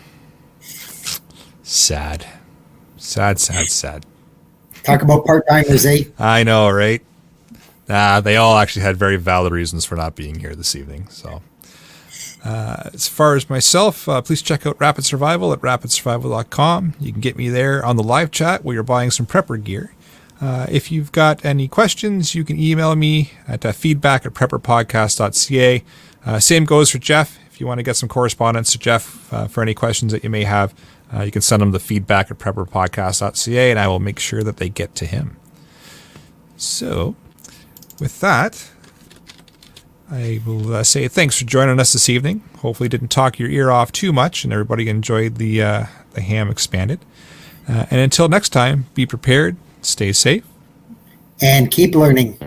Speaker 1: Sad. Sad.
Speaker 2: Talk about part-timers, eh?
Speaker 1: I know, right? They all actually had very valid reasons for not being here this evening. So, as far as myself, please check out Rapid Survival at rapidsurvival.com. You can get me there on the live chat where you're buying some prepper gear. If you've got any questions, you can email me at feedback@prepperpodcast.ca. Same goes for Jeff. If you want to get some correspondence to Jeff for any questions that you may have, you can send them to feedback@prepperpodcast.ca, and I will make sure that they get to him. So, with that, I will say thanks for joining us this evening. Hopefully didn't talk your ear off too much and everybody enjoyed the ham expanded. And until next time, be prepared, stay safe,
Speaker 2: and keep learning.